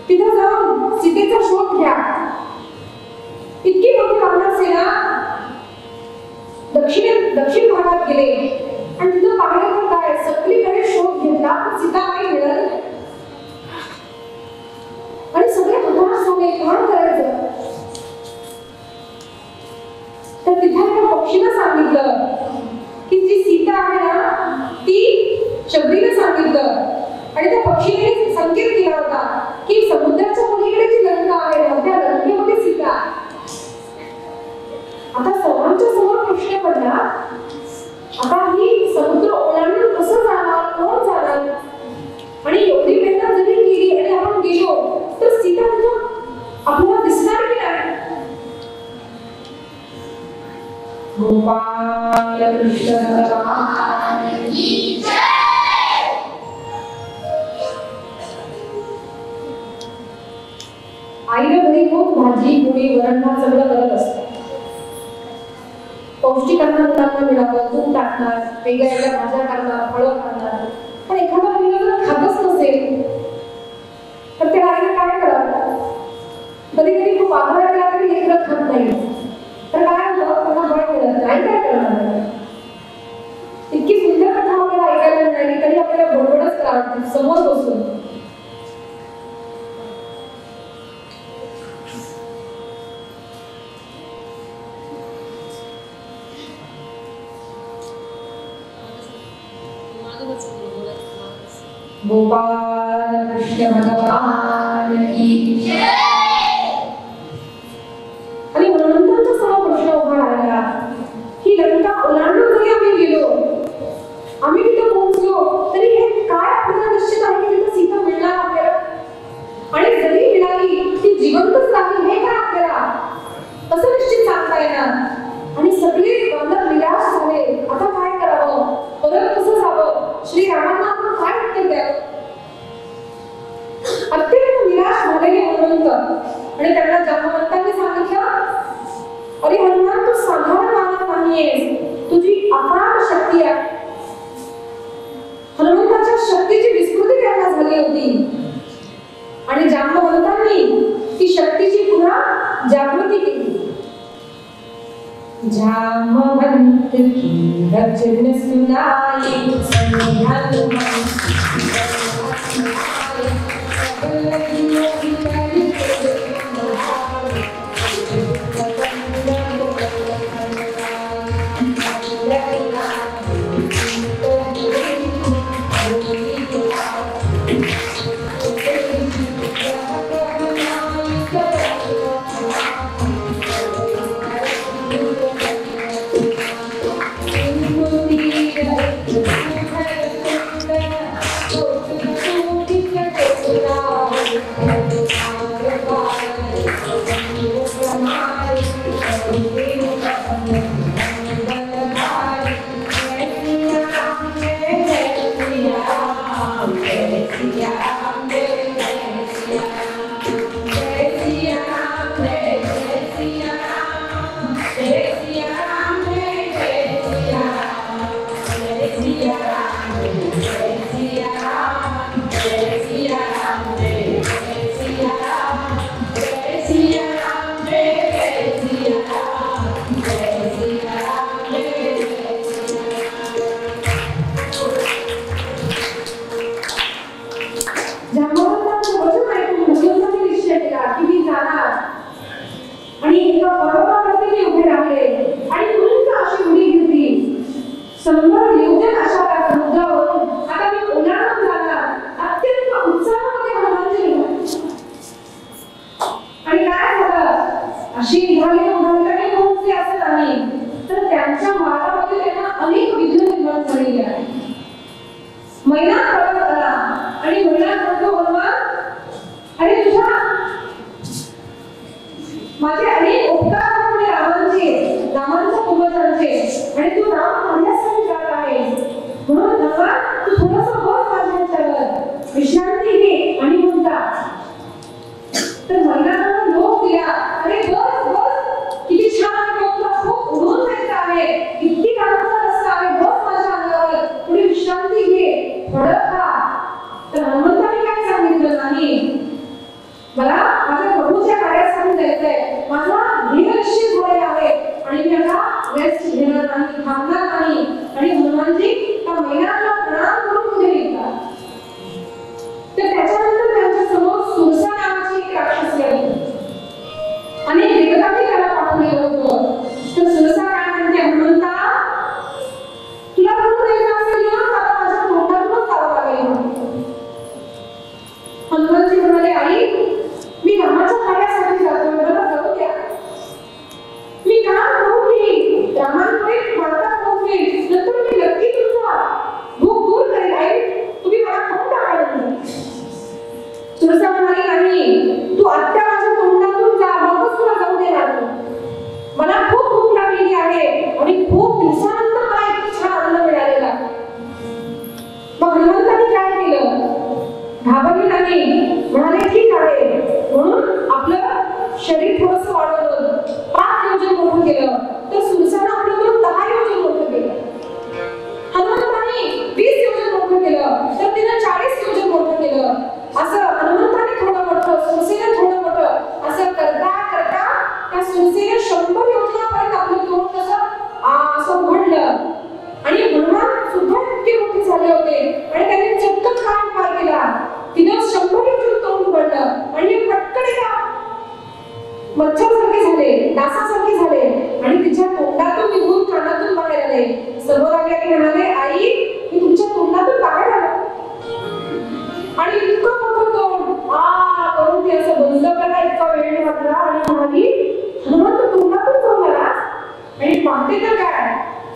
तिथे जाऊन सीतेचा शोध घ्या. इतकी मोठी वानर सेना दक्षिण भागात गेले आणि तिथं पाहिलं तर काय सगळीकडे शोध घेतला, सीताबाई मिळाली नाही. आणि सगळे हताश झाले, काय करायचं. तर तिथे एका पक्षीला सांगितलं की जी सीता आहे ना ती गोपाल कृष्ण भगवान की जय। आईला घरी खूप भाजी पोळी वरण भात सगळं करत असते. पौष्टिक अन्न मुलांना मिळावं, तूप टाकणार, वेगळ्या वेगळ्या भाज्या टाकणार, फळं टाकणार. पण एखादा मुलगा जर खातच नसेल तर त्या आईने काय करावं? कधी कधी खूप आग्रह केला तरी लेकरं खात नाही तर काय होतं? त्यांना बळ मिळत नाही. काय करणार? इतकी सुंदर कथा आपल्याला ऐकायला मिळाली तरी आपल्याला बडबडच करावं समोर बसून. गोपाल कृष्ण भगवान की जय। आणि हनुमंतांचा समोर प्रश्न उभा राहिला की लंका ओलांडून जरी आम्ही गेलो, आम्ही तिथे पोहोचलो तरी हे काय आपल्याला निश्चित आहे की तिथे सीता मिळणार आपल्याला? आणि जरी मिळाली ती जिवंतच राहील हे काय आपल्याला कसं निश्चित सांगता येणार? आणि सगळे वानर निराश झाले. आता काय करावं? परत कसं जावं? श्रीरामांना आपण काय उत्तर द्यावं? अत्यंत निराश झालेले हनुमंत आणि त्यांना जांबवंतांनी सांगितलं, अरे हनुमान, तू साधारण मानव नाहीयेस, तुझी अपार शक्ती आहे. हनुमंताच्या शक्तीची विस्मृती त्यांना झाली होती आणि जांबवंतांनी ती शक्तीची पुन्हा जागृती केली. जामवंत की वचन सुनाई हनुमान रामांकडे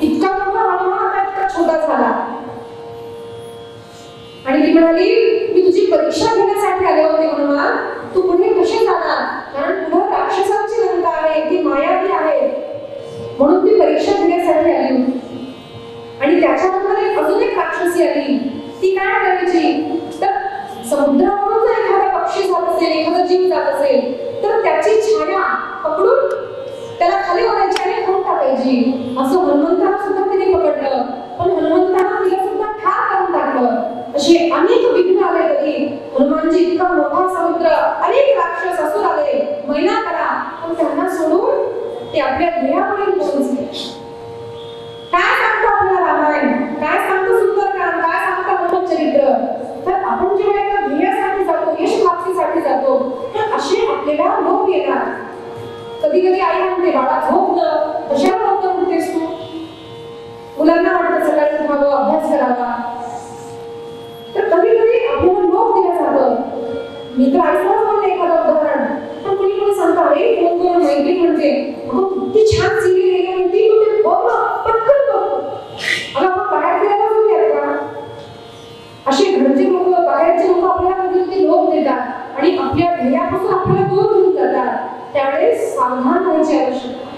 इतका मोठा हनुमान आता इतका छोटा झाला. आणि ती म्हणाली, मी तुझी परीक्षा घेण्यासाठी आले होते हनुमान, तू पुढे कसे जाणार? कारण पुढे राक्षसांची लंका आहे, ती मायावी आहे, म्हणून ती परीक्षा घेण्यासाठी आली होती. आणि त्याच्यानंतर अजून एक राक्षसी आली. ती काय करायची तर समुद्रावरून जर एखादा पक्षी जात असेल, एखादा जीव जात असेल तर त्याची छाया पकडून त्याला खाली ओढायची आणि खाऊन टाकायची. असं हनुमंताला सुद्धा तिने पकडलं, पण हनुमंताला तिला सुद्धा ठार करून टाकलं. असे अनेक विघ्न आले तरी हनुमानजी इतका मोठा समुद्र, अनेक राक्षस असुर आले, मैना करा, पण त्यांना सोडून ते आपल्या ध्येयापर्यंत पोहोचले. काय सांगतो आपल्याला रामायण, काय सांगतो सुंदरकांड, काय सांगतो हनुमंतचरित्र? तर आपण जेव्हा एका ध्येयासाठी जातो, यश प्राप्तीसाठी जातो, तर असे आपल्याला लोक येतात. कधी कधी आई म्हणते, बाळा झोप न, कशाला लवकर उठतेस तू? मुलांना वाटतं सकाळी उठावं, अभ्यास करावा. तर कधी कधी आपल्याला लोक दिलं जातं. मी तर आईसमोर बोलले एखादं उदाहरण, पण कुणी कुणी सांगतं, अरे फोन करून मैत्री म्हणते, अगं किती छान सिरियल आहे म्हणते, तू ते बघ ना, पटकन बघ. अगं आपण बाहेर फिरायला जाऊयात का? असे घरचे लोक, बाहेरचे लोक आपल्याला कधी कधी लोक देतात आणि आपल्या ध्येयापासून आपल्याला दूर घेऊन जातात. त्यावेळेस सावधान व्हायची आवश्यकता.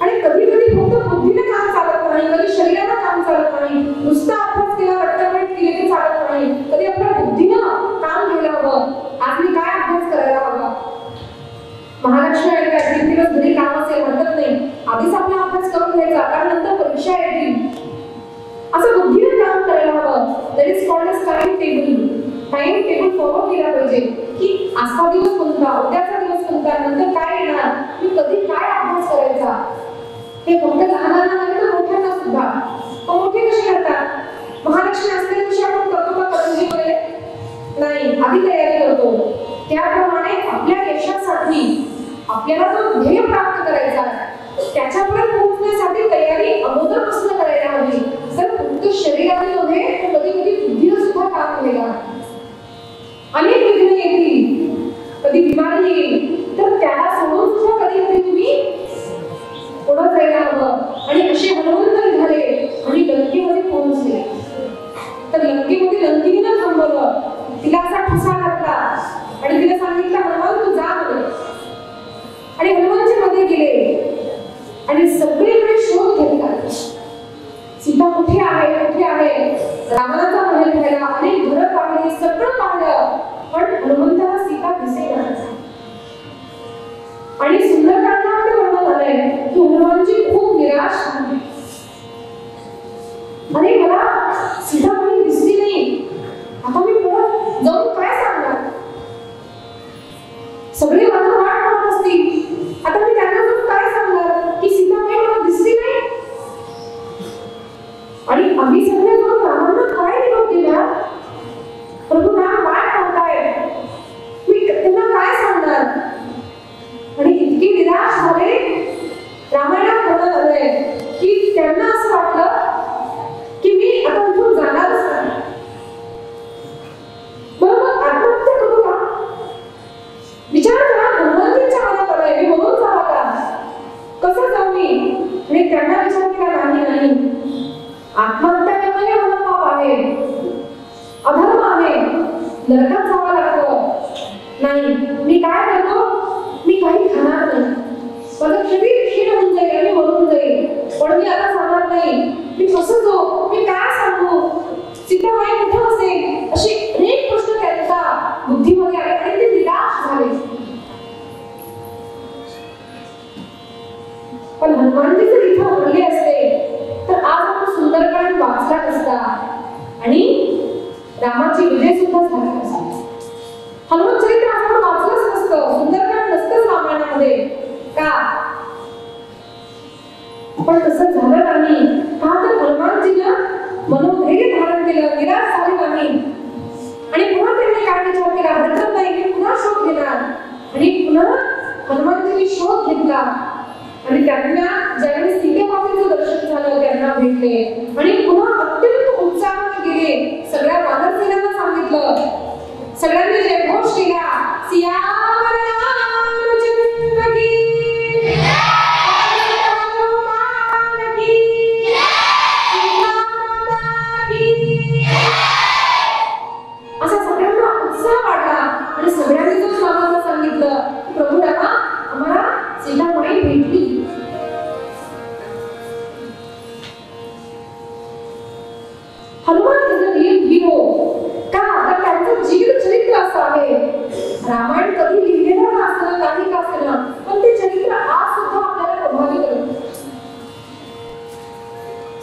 आणि कधी कधी फक्त बुद्धीने काम चालत नाही, कधी शरीराला काम चालत नाही, नुसता अभ्यास केला, रट्टापट केली तर चालत नाही. कधी आपल्या बुद्धीनं काम घ्यायला हवं. आज मी काय अभ्यास करायला हवा? महालक्ष्मी आणि काय 3 दिवस घरी काम असेल म्हणत नाही, आधीच आपला अभ्यास करून घ्यायचा, कारण नंतर परीक्षा येतील. असं बुद्धीने काम करायला हवं. That is called as time table. Time table follow केला पाहिजे की आजचा दिवस कोणता, उद्याचा दिवस कोणता, नंतर काय येणार, मी कधी काय अभ्यास करायचा. हे फक्त लहानांना नाही तर मोठ्यांना सुद्धा. मोठे कसे करतात? महालक्ष्मी असल्या दिवशी आपण करतो का करंजी वगैरे? नाही, आधी तयारी करतो. त्याप्रमाणे आपल्या यशासाठी आपल्याला जो ध्येय प्राप्त करायचा त्याच्यापर्यंत पोहोचण्यासाठी तयारी अगोदरपासून करायला हवी. तर फक्त शरीराने नव्हे तर कधी कधी बुद्धीने सुद्धा काम केलं. अनेक विघ्न येतील, कधी बिमारी येईल, तर त्याला सोडून सुद्धा कधी कधी तुम्ही पुढे जायला हवं. आणि असे हनुमंत निघाले आणि लंकेमध्ये पोहोचले. तर लंकेमध्ये लंकिनीनं थांबवलं, तिला असा ठसा घातला आणि तिला सांगितलं, हनुमान तू जा म्हणे. आणि हनुमानजी मध्ये गेले आणि सगळीकडे शोध घेतला. सीता कुठे आहे, कुठे आहे? रावणाचा महल पाहिला, अनेक घरं पाहिली, सगळं पाहिलं, पण हनुमंताला सीता दिसेना. आणि सुंदरकांडामध्ये वर्णन आलंय की हनुमानजी खूप निराश झाले. अरे मला सीताबाई दिसली नाही, आता मी परत जाऊन काय सांगणार? सगळे माझं वाट पाहत असतील, आता मी त्यांना जाऊन काय सांगणार की सीताबाई मला दिसली नाही? आणि आम्ही सगळे जाऊन रामांना काय निरोप दिला, प्रभू राम वाट पाहताय, मी त्यांना काय सांगणार? आणि इतके निराश झाले. रामायणात वर्णन आलंय की त्यांना असं वाटलं की मी आता इथून जाणारच नाही. बरोबर आत्महत्या करू का? विचार करा, हनुमानजींच्या मनात आलंय, मी म्हणून जावा का? कसं जाऊ मी? आणि त्यांना विचार केला, नाही, आत्महत्या करणं हे महापाप आहे, अधर्म आहे, नरकात जावं लागतं. नाही, मी काय करतो, मी काही खाणार नाही, माझं शरीर क्षीण होऊन जाईल आणि मरून जाईल, पण मी आता जाणार नाही. मी कसं जाऊ, मी काय सांगू, सीताबाई कुठे असेल, असे अनेक प्रश्न त्यांच्या बुद्धीमध्ये आले आणि ते निराश झाले. पण हनुमानजी जर इथं बोलले असते तर आज आपण सुंदरकांड वाचलाच असता आणि रामाची विजय सुद्धा झाली असती. हनुमान चरित्र आपण वाचलंच नसतं, सुंदरकांड नसतंच रामायणामध्ये का? पण तसं झालं नाही. का तर हनुमानजीनं मनोधैर्य धारण केलं, निराश झाले नाही आणि पुन्हा त्यांनी काय विचार केला, हरकत नाही, मी पुन्हा शोध घेणार. आणि पुन्हा हनुमानजींनी शोध घेतला आणि त्यांना ज्यावेळी सीतेमातेचं दर्शन झालं त्यांना भेटले आणि पुन्हा अत्यंत उत्साहाने गेले. सगळ्या वानरसेनांना सांगितलं, सगळ्यांनी जयघोष केला, सियावर रामचंद्र की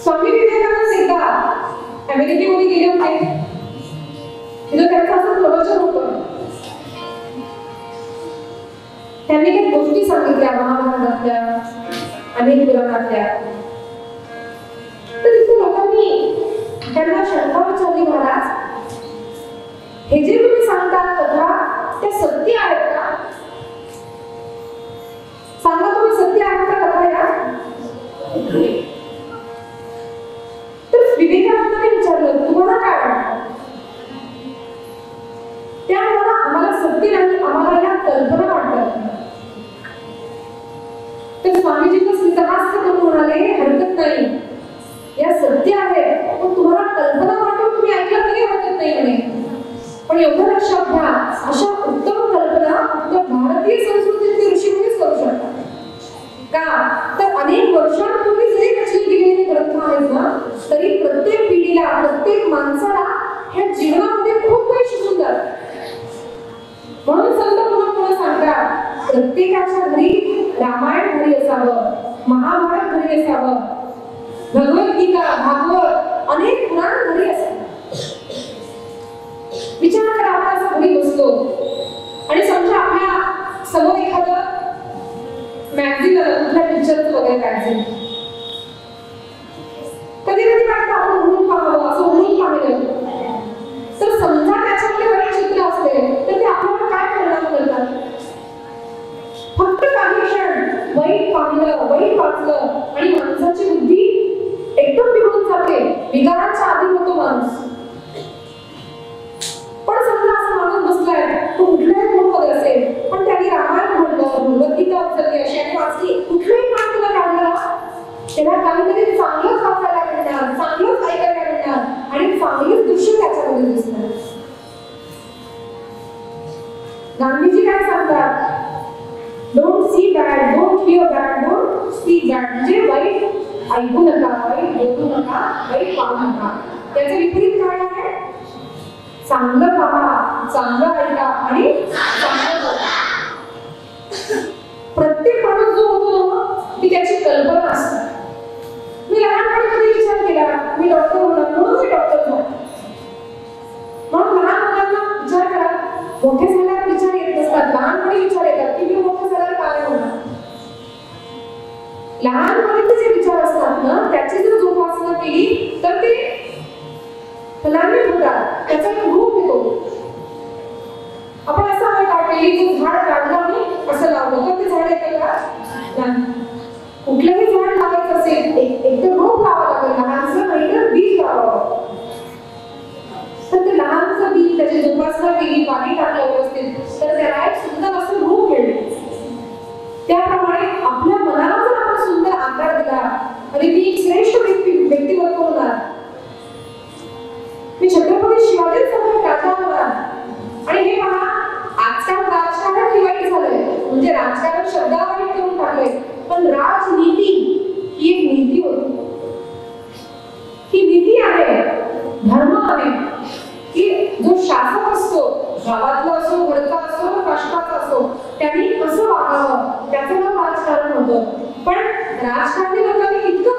स्वामी विवेकानंद एकदा अमेरिकेमध्ये गेले होते. तिथं त्यांचं असं प्रवचन होतं. त्यांनी काही गोष्टी सांगितल्या महाभारतातल्या, अनेक पुराणातल्या. तर तिथे लोकांनी त्यांना शंका विचारली, महाराज हे जे तुम्ही सांगतात कथा त्या सत्य आहेत का? सांगा तुम्ही, सत्य आहेत का कथा या? तर विवेकानंदांनी विचारलं, तुम्हाला काय वाटतं? त्या म्हणाला, आम्हाला सत्य नाही, आम्हाला या कल्पना वाटतात. तर स्वामीजींचं स्मितहास्य करून म्हणाले, हरकत नाही, या सत्य आहेत, पण तुम्हाला कल्पना वाटून तुम्ही ऐकलं तरी हरकत नाही म्हणे. पण एवढं लक्षात घ्या, अशा उत्तम कल्पना फक्त भारतीय संस्कृतीचे ऋषीमुनीच करू शकतात. का तर अनेक वर्षांपूर्वी जरी रचले गेलेले ग्रंथ आहेत ना, तरी प्रत्येक पिढीला, प्रत्येक माणसाला ह्या जीवनामध्ये खूप काही शिकून जातात. म्हणून संत पुन्हा सांगतात, प्रत्येकाच्या घरी रामायण घरी असावं, महाभारत घरी असावं, भगवद्गीता, भागवत, अनेक पुराण घरी असावं. विचार करा, आपण असं घरी बसतो आणि समजा आपल्या समोर एखादं मॅगझिन आलं, कुठल्या पिक्चरचं वगैरे मॅगझिन. कधी कधी वाटतं आपण उघडून पाहावं, असं उघडून पाहिलं तर समजा त्याच्यामध्ये वाईट चित्र असले तर ते आपल्याला काय परिणाम करतात? फक्त काही क्षण वाईट पाहिलं, वाईट वाचलं आणि माणसाची बुद्धी एकदम बिघडून जाते, विकारांच्या आधी होतो माणूस. पण समजा असा माणूस बसलाय, तो कुठल्याही मूडमध्ये असेल, पण त्यांनी रामायण म्हणलं, भगवद्गीता वाचली, अशी आणि वाचली, कुठल्याही पाठ तुला काढला, त्याला काहीतरी चांगलंच वाचायला मिळणार, चांगलंच ऐकायला मिळणार आणि चांगलीच दृश्य त्याच्यामध्ये दिसणार. गांधीजी काय सांगतात? Don't see bad, don't here bad, don't speak bad. म्हणजे वाईट ऐकू नका, वाईट बोलू नका, वाईट पाहू नका. त्याचे विपरीत काय आहे? चांगलं पहा, चांगलं ऐका आणि चांगलं बोला. प्रत्येक माणूस जो होतो ना, ती त्याची कल्पना असते. मी लहानपणी कधी विचार केला, मी डॉक्टर होणार म्हणून मी डॉक्टर झालो. म्हणून लहान मुलांना विचार करा, मोठे झाल्यावर विचार येत नसतात, लहानपणी विचार येतात की मी मोठे झाल्यावर काय होणार. लहानपणी जे विचार असतात ना, त्याची जर जोपासना केली तर ते फलान्वित होतात, त्याचा एक रूप येतो. आपण असं आहे का, पहिली झाड काढलं आणि असं लावलं तर ते झाड येतं का? नाही. कुठलंही झाड लावायचं असेल, एक तर रोप लावावं लागेल, लहानसं नाही तर बीज लावावं. तर ते लहानसं बीज त्याची जोपासना केली, पाणी टाकलं व्यवस्थित, तर त्याला एक सुंदर असं रूप मिळेल. त्याप्रमाणे आपल्या मनाला जर आपण सुंदर आकार दिला आणि ती एक श्रेष्ठ व्यक्तिमत्व होणार. मी छत्रपती शिवाजी समोर राजा होणार. आणि हे पहा, आजकाल राजकारण ही वाईट झालंय, म्हणजे राजकारण शब्दाला वाईट करून टाकलंय, पण राजनीती ही एक नीती होती. ही नीती आहे, धर्म आहे की जो शासक असतो, गावातला असो, घरचा असो, राष्ट्राचा असो, त्यांनी कसं वागावं, त्याचं नाव राजकारण होतं. पण राजकारणी लोकांनी इतकं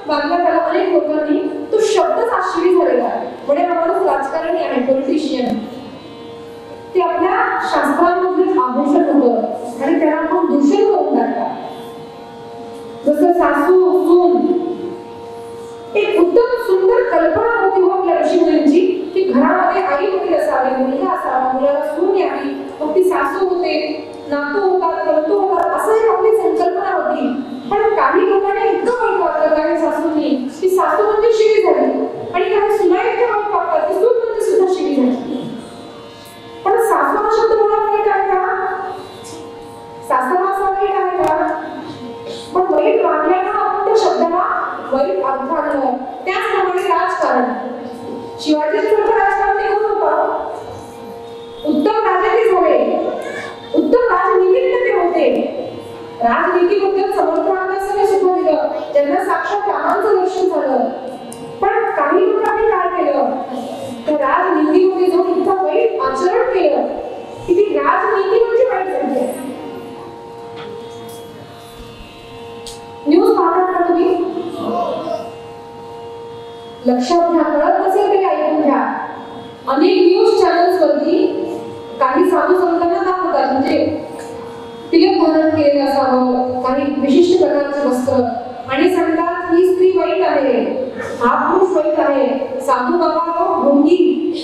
वागलं त्याला, अनेक लोकांनी तो शब्दच आश्चर्य झालेला आहे. म्हणजे हा माणूस राजकारणी आहे, पॉलिटिशियन. ते आपल्या शास्त्रांमधले आभूषण होतं आणि त्याला आपण दूषण करून टाकतात. जसं सासू सून, एक उत्तम सुंदर कल्पना होती हो आपल्या ऋषीमुनींची की घरामध्ये आई वडील असावे, मुलगा असावा, मुलाला सून यावी, मग ती सासू होते, नातू होतात, परतू होतात, असं एक आपली संकल्पना होती. पण काही लोकांनी इतकं वाईट वाटलं काही सासूंनी की सासू म्हणजे शिवी झाली, आणि काही सुना इतकं वाईट वाटतात की सून म्हणजे सुद्धा शिवी झाली. पण सासू हा शब्द मला वाईट आहे का? सासू हा वाईट आहे का? पण वाईट वागल्यानं आपण त्या शब्दाला वाईट अर्थ आणलं. त्याचप्रमाणे राजकारण, शिवाजींचं राजकारण निघून होतं, उत्तम राजनीती झाले, उत्तम राजनीतिज्ञ ते होते. राजनीतीबद्दल समर्थनाला सगळे सुद्धा दिलं, ज्यांना साक्षात रामांचं दर्शन झालं. पण काही लोकांनी काय केलं, तर राजनीतीमध्ये जो इतका वाईट आचरण केलं की ती राजनीती म्हणजे वाईट झाली. न्यूज पाहतात का तुम्ही? लक्षात घ्या, कळत नसेल तरी ऐकून घ्या. अनेक न्यूज चॅनल्स वरती काही साधू संतांना दाखवतात, म्हणजे तिलक धारण केलेलं असावं, काही विशिष्ट प्रकारचे वस्त्र, आणि सांगतात ही स्त्री वाईट आहे, हा पुरुष वाईट आहे, साधू बाबा तो ढोंगी,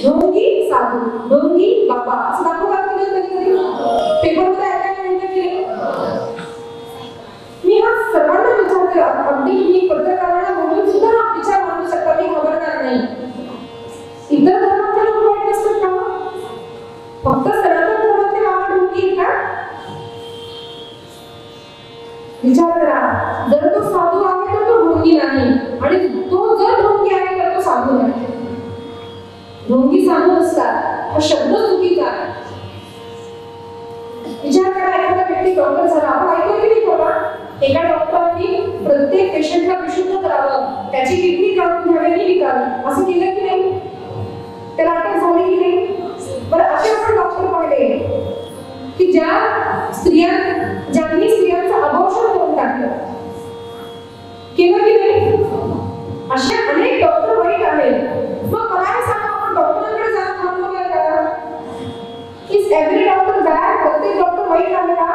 ढोंगी साधू, ढोंगी बाबा असं दाखवतात की नाही कधी कधी पेपरमध्ये ऐकायला मिळतं की. मी हा सर्वांना विचारते, अगदी तुम्ही पत्रकारांना बोलून सुद्धा हा विचार मांडू शकता, मी खबरदार नाही. इतर धर्माचे लोक वाईट नसतात का? फक्त सनातन धर्माचे बाबा ढोंगी आहेत का? विचार करा, जर तो साधू आहे तर तो ढोंगी नाही, आणि तो जर ढोंगी आहे तर तो साधू नाही. ढोंगी साधू नसतात, हा शब्द चुकीचा आहे. विचार करा, एखादा व्यक्ती डॉक्टर झाला, आपण ऐकलं की नाही बाबा, एका डॉक्टरांनी प्रत्येक पेशंटला विशुद्ध करावं, त्याची किडनी काढून घ्यावी आणि विकावी, असं केलं की नाही? त्याला अटक झाली की नाही? बरं, असे आपण डॉक्टर पाहिले की ज्यांनी स्त्रियांचं अबॉर्शन करून टाकलं, केलं की नाही? अशा अनेक डॉक्टर वाईट आहेत. मग मला हे सांगा, आपण डॉक्टरांकडे जाणं थांबवलं का? Is every doctor bad? प्रत्येक डॉक्टर वाईट आहे का?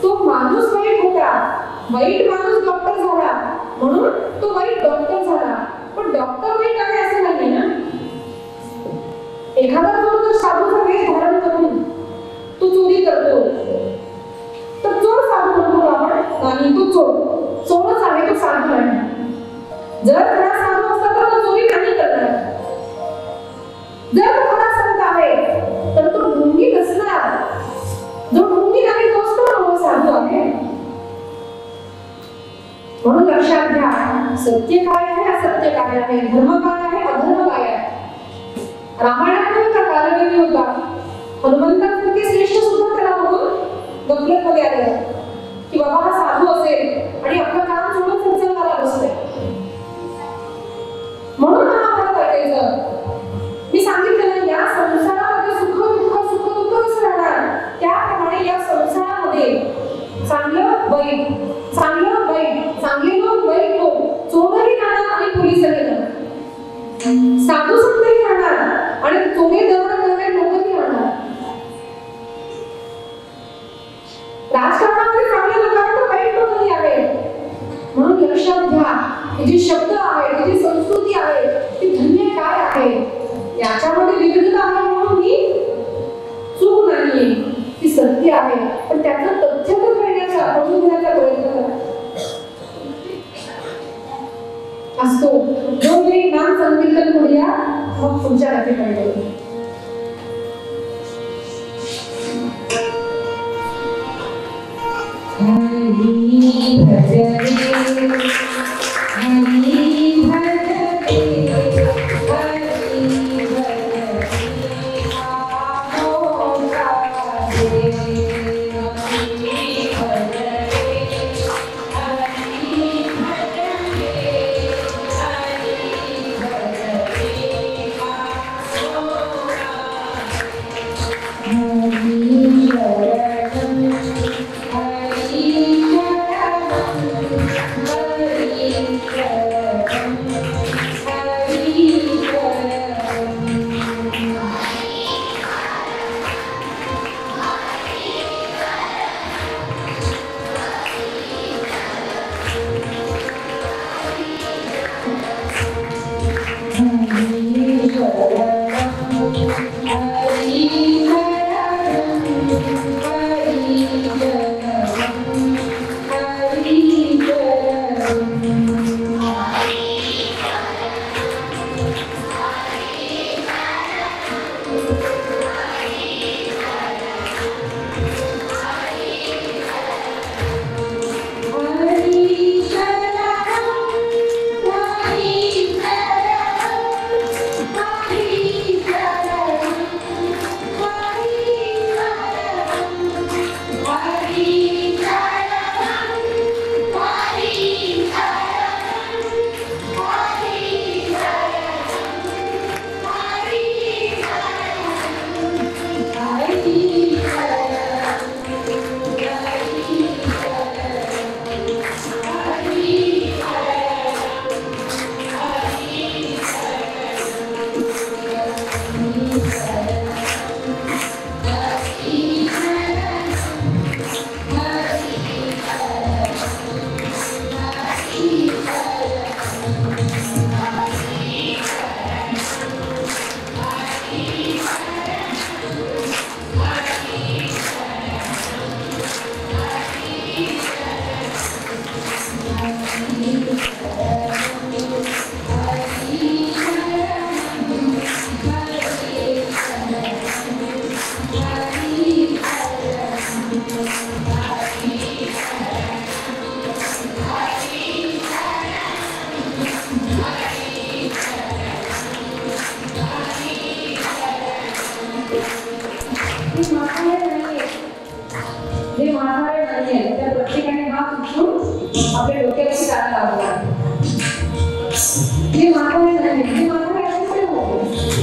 तो माणूस वाईट होता, वाईट माणूस डॉक्टर झाला म्हणून तो वाईट डॉक्टर झाला, पण डॉक्टर वाईट आहे असं नाही ना. एखादा जर साधूचा वेश धारण करून तो चोरी करतो तर चोर साधू म्हणतो आपण? नाही, तो चोरच आहे, तो साधू नाही. जर खरा साधू असता तर तो चोरी नाही करणार. जर तो खरा संत आहे तर तो ढोंगी नसणार. जो ढोंगी नाही तोच तो साधू आहे. म्हणून लक्षात घ्या, सत्य काय आहे, असत्य काय आहे, धर्म काय आहे, अधर्म काय आहे. रामायणात होता, कालवेली होता, हनुमंतांसारखे श्रेष्ठ सुद्धा त्याला बघून गफलत मध्ये आले की बाबा हा साधू असेल आणि आपलं काम सोडून सत्संगाला बसतोय. म्हणून महाभारत ऐकायचं. मी सांगितलं ना, या संसारामध्ये सुख दुःख कसं राहणार, त्याप्रमाणे या संसारामध्ये चांगलं वाईट, चांगले लोक, वाईट लोक, चोरही राहणार आणि पोलिसही राहणार, साधू संतही राहणार आणि चोरी दरोडा करणारे लोकही राहणार. राजकारणामध्ये चांगले लोक आहेत तर वाईट लोकही आहेत. म्हणून लक्षात घ्या, हे जे शब्द आहे, ही जी संस्कृती आहे, ती धन्य काय आहे, याच्यामध्ये विविधता आहे म्हणून ही चूक नाहीये, ती सत्य आहे. पण त्याचं तथ्य कळण्याचा, समजून घेण्याचा प्रयत्न करा. असतो जो मी नाम संकीर्तन करूया, मग पुढच्या रात्रीकडे जाऊ. हरी भजते, हरी भजते, हरी भजते आमोका दे. हे मागवले नाही, हे मागवले असे पुढे होते.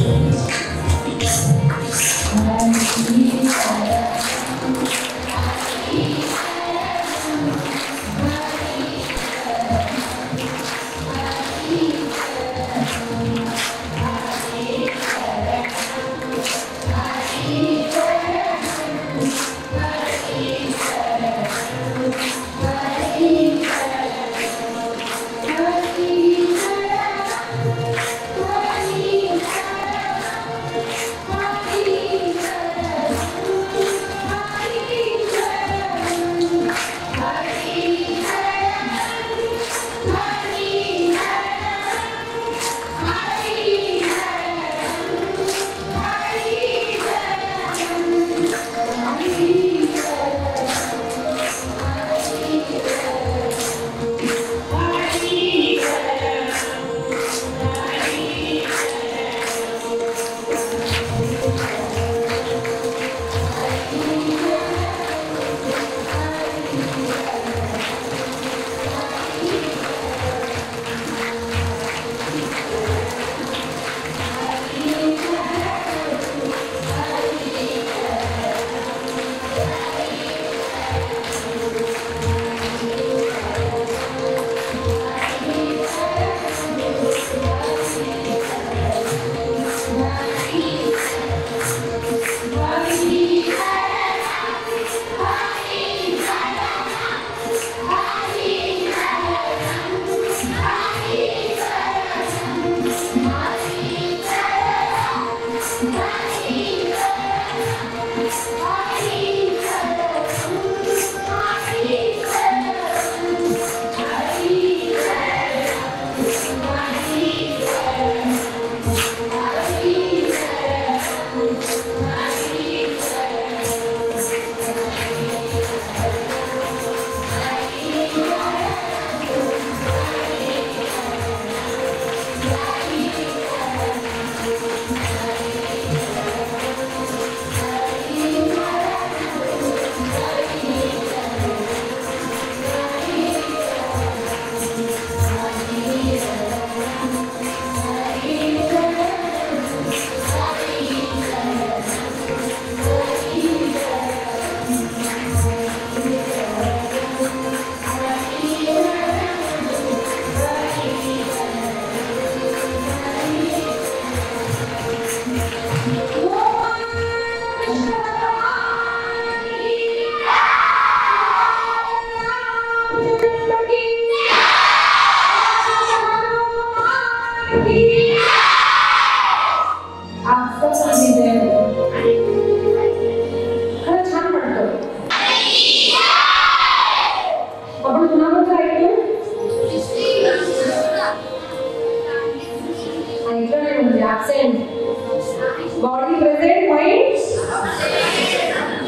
बॉडी प्रेझेंट माइंड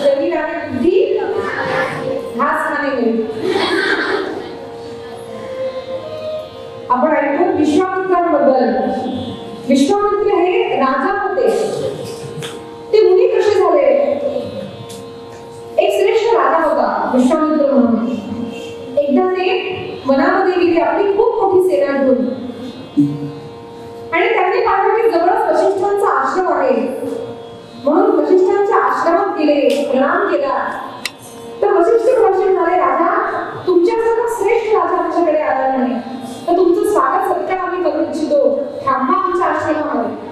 शरीर आणि बुद्धी घास खाणे नाही. आपण ऐकतो विश्वामित्रांबद्दल. विश्वामित्र हे राजा होते. ते मुनी कसे झाले? एक श्रेष्ठ राजा होता विश्वामित्र म्हणून. एकदा ते वनामध्ये गेले आपली खूप मोठी सेना घेऊन आणि त्यांनी पाहिलं की जवळच वशिष्ठांचा आश्रम आहे. म्हणून वशिष्ठांच्या आश्रमात गेले, प्रणाम केला. तर वशिष्ठ भाषण झाले, राजा तुमच्यासारखा श्रेष्ठ राजा आमच्याकडे आला नाही, तर तुमचं स्वागत सत्कार आम्ही करू इच्छितो. थांबा आमच्या आश्रमामध्ये.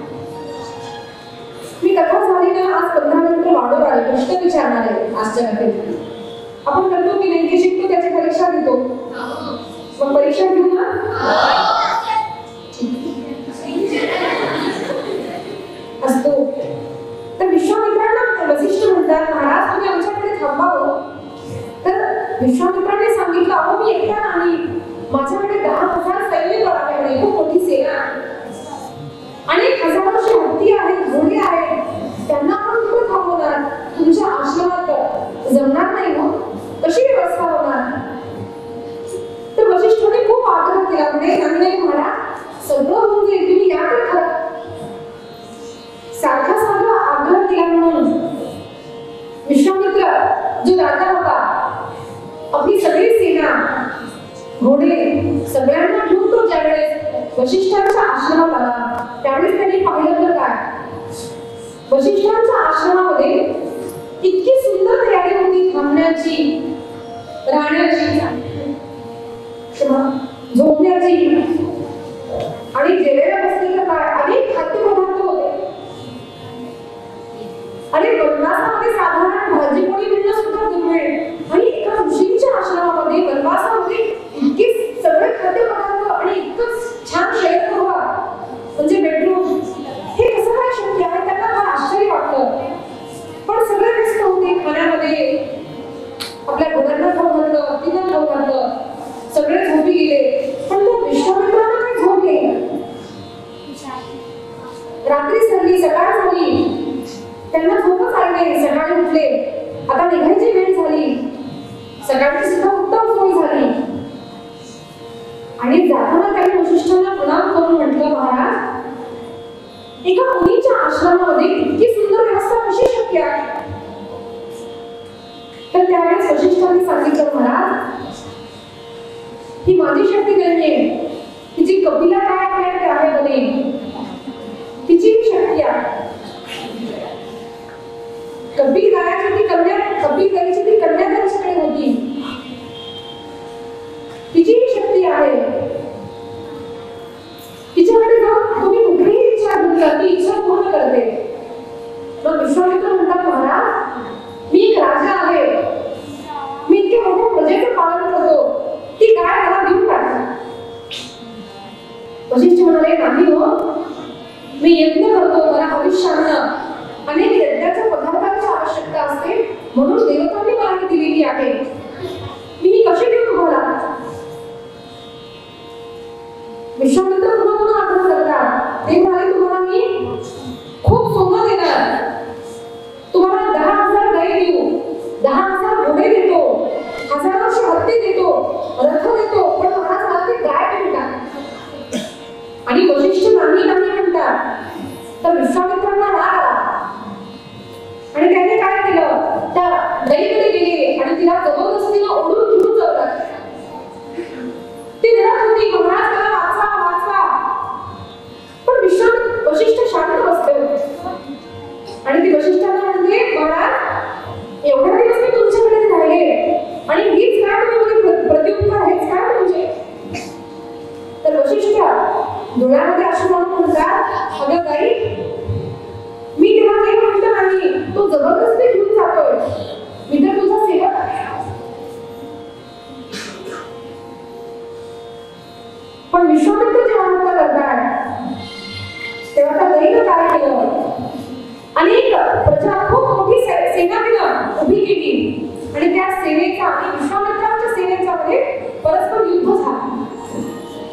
मी कथा झाली ना, आज 15 मिनिटं वाढवून आले, प्रश्न विचारणार आहे आश्चर्यातील. आपण करतो की नाही, जे शिकतो त्याची परीक्षा घेतो. मग परीक्षा घेऊ ना. असतो. तर विश्वामित्रांना वसिष्ठ म्हणतात, महाराज तुम्ही आमच्याकडे थांबावं. तर विश्वामित्रांनी सांगितलं, अहो मी एकटा नाही, माझ्याकडे 10,000 सैनिक आहे, खूप मोठी सेना आणि हजारोशी हत्ती आहेत, घोडे आहेत. त्यांना आपण कुठे थांबवणार? तुमच्या आश्रमात जमणार नाही ना, कशी व्यवस्था होणार? तर वशिष्ठांनी खूप आग्रह केला, म्हणजे महाराज सगळं होऊन जाईल, तुम्ही या तर खरं. सारखा सारखा आग्रह केला म्हणून विश्वामित्र जो राजा होता, आपली सगळी सेना, घोडे सगळ्यांना घेऊन तो ज्यावेळेस वशिष्ठांच्या आश्रमात आला त्यावेळेस त्यांनी पाहिलं तर काय, वशिष्ठांच्या आश्रमामध्ये इतकी सुंदर तयारी होती थांबण्याची, राहण्याची, झोपण्याची आणि जेवायला बसलेलं काय अनेक खाद्यपदार्थ होते. आणि वनवासामध्ये साधारण भाजी पोळी मिळणं सुद्धा दुर्मिळ आणि एका ऋषींच्या आश्रमामध्ये वनवासामध्ये इतके सगळे खाद्यपदार्थ आणि इतकंच छान शयनगृह म्हणजे बेडरूम, हे कसं काय शक्य आहे? त्यांना फार आश्चर्य वाटलं. पण सगळे व्यस्त होते खाण्यामध्ये, आपल्या घरांना खाऊ घातलं, तिला खाऊ घातलं, सगळे झोपी गेले. पण त्या विश्वामित्रांना काही झोप येईल. रात्री सरली, सकाळ झाली, त्यांना झोपच आली नाही. सकाळी उठले, आता निघायची वेळ झाली, सकाळची सुद्धा उत्तम सोय झाली. आणि जाताना त्यांनी वशिष्ठांना प्रणाम करून म्हटलं, महाराज, एका मुलीच्या आश्रमामध्ये इतकी सुंदर व्यवस्था कशी शक्य आहे? तर त्यावेळेस वशिष्ठांनी सांगितलं, महाराज, ही माझी शक्ती नाहीये, तिची कपिला काय आहे ते आहे बने, तिची शक्ती आहे. कपिल गायाची ती कन्या, कपिल गायची ती कन्या त्यांच्याकडे होती, तिची शक्ती आहे. तिच्याकडे जाऊन तुम्ही कुठलीही इच्छा घेतला ती इच्छा पूर्ण करते. मग विश्वामित्र म्हणतात, महाराज, मी एक राजा आहे, मी इतके मोठ्या प्रजेचं पालन करतो, ती गाय मला देऊन टाका. वशिष्ठ म्हणाले, नाही हो, मी यज्ञ करतो, मला भविष्यान्न अनेक यज्ञाच्या पदार्थांची आवश्यकता असते, म्हणून देवतांनी मला ही दिलेली आहे, मी ही कशी देऊ तुम्हाला? विश्वामित्र पुन्हा आग्रह करतात. ते म्हणाले, तुम्हाला मी खूप सोनं देणार, तुम्हाला 10,000 गायी देऊ, 10,000 घोडे देतो, हजारोशे हत्ती देतो, रथ देतो, पण महाराज मला ते गाय देऊन टाका. आणि वशिष्ठ नाही नाही म्हणतात. तर विश्वामित्रांना राग आला आणि त्यांनी काय केलं, त्या गायीकडे गेले आणि तिला जबरदस्तीने ओढून घेऊन जातात. ती रडत होती, महाराज मला वाचवा वाचवा. पण वशिष्ठ शांत बसले होते आणि ती वशिष्ठांना म्हणते, महाराज, एवढ्या दिवस मी तुमच्याकडे राहिले आणि हीच काय तुम्ही प्रत्युत्तर, हेच काय म्हणजे? तर वशिष्ठ डोळ्यामध्ये अश्रू आणून म्हणतात, अगं गाई, मी तेव्हा काही म्हटलं नाही, तू जबरदस्ती घेऊन जातोय, मी तर तुझा सेवक आहे. पण विश्वामित्र जेव्हा म्हणता करतात तेव्हा त्या गाईनं काय केलं, अनेक प्रजा खूप मोठी सेना तिनं उभी केली आणि त्या सेनेचा आणि विश्वामित्रांच्या सेनेच्या मध्ये परस्पर युद्ध झालं.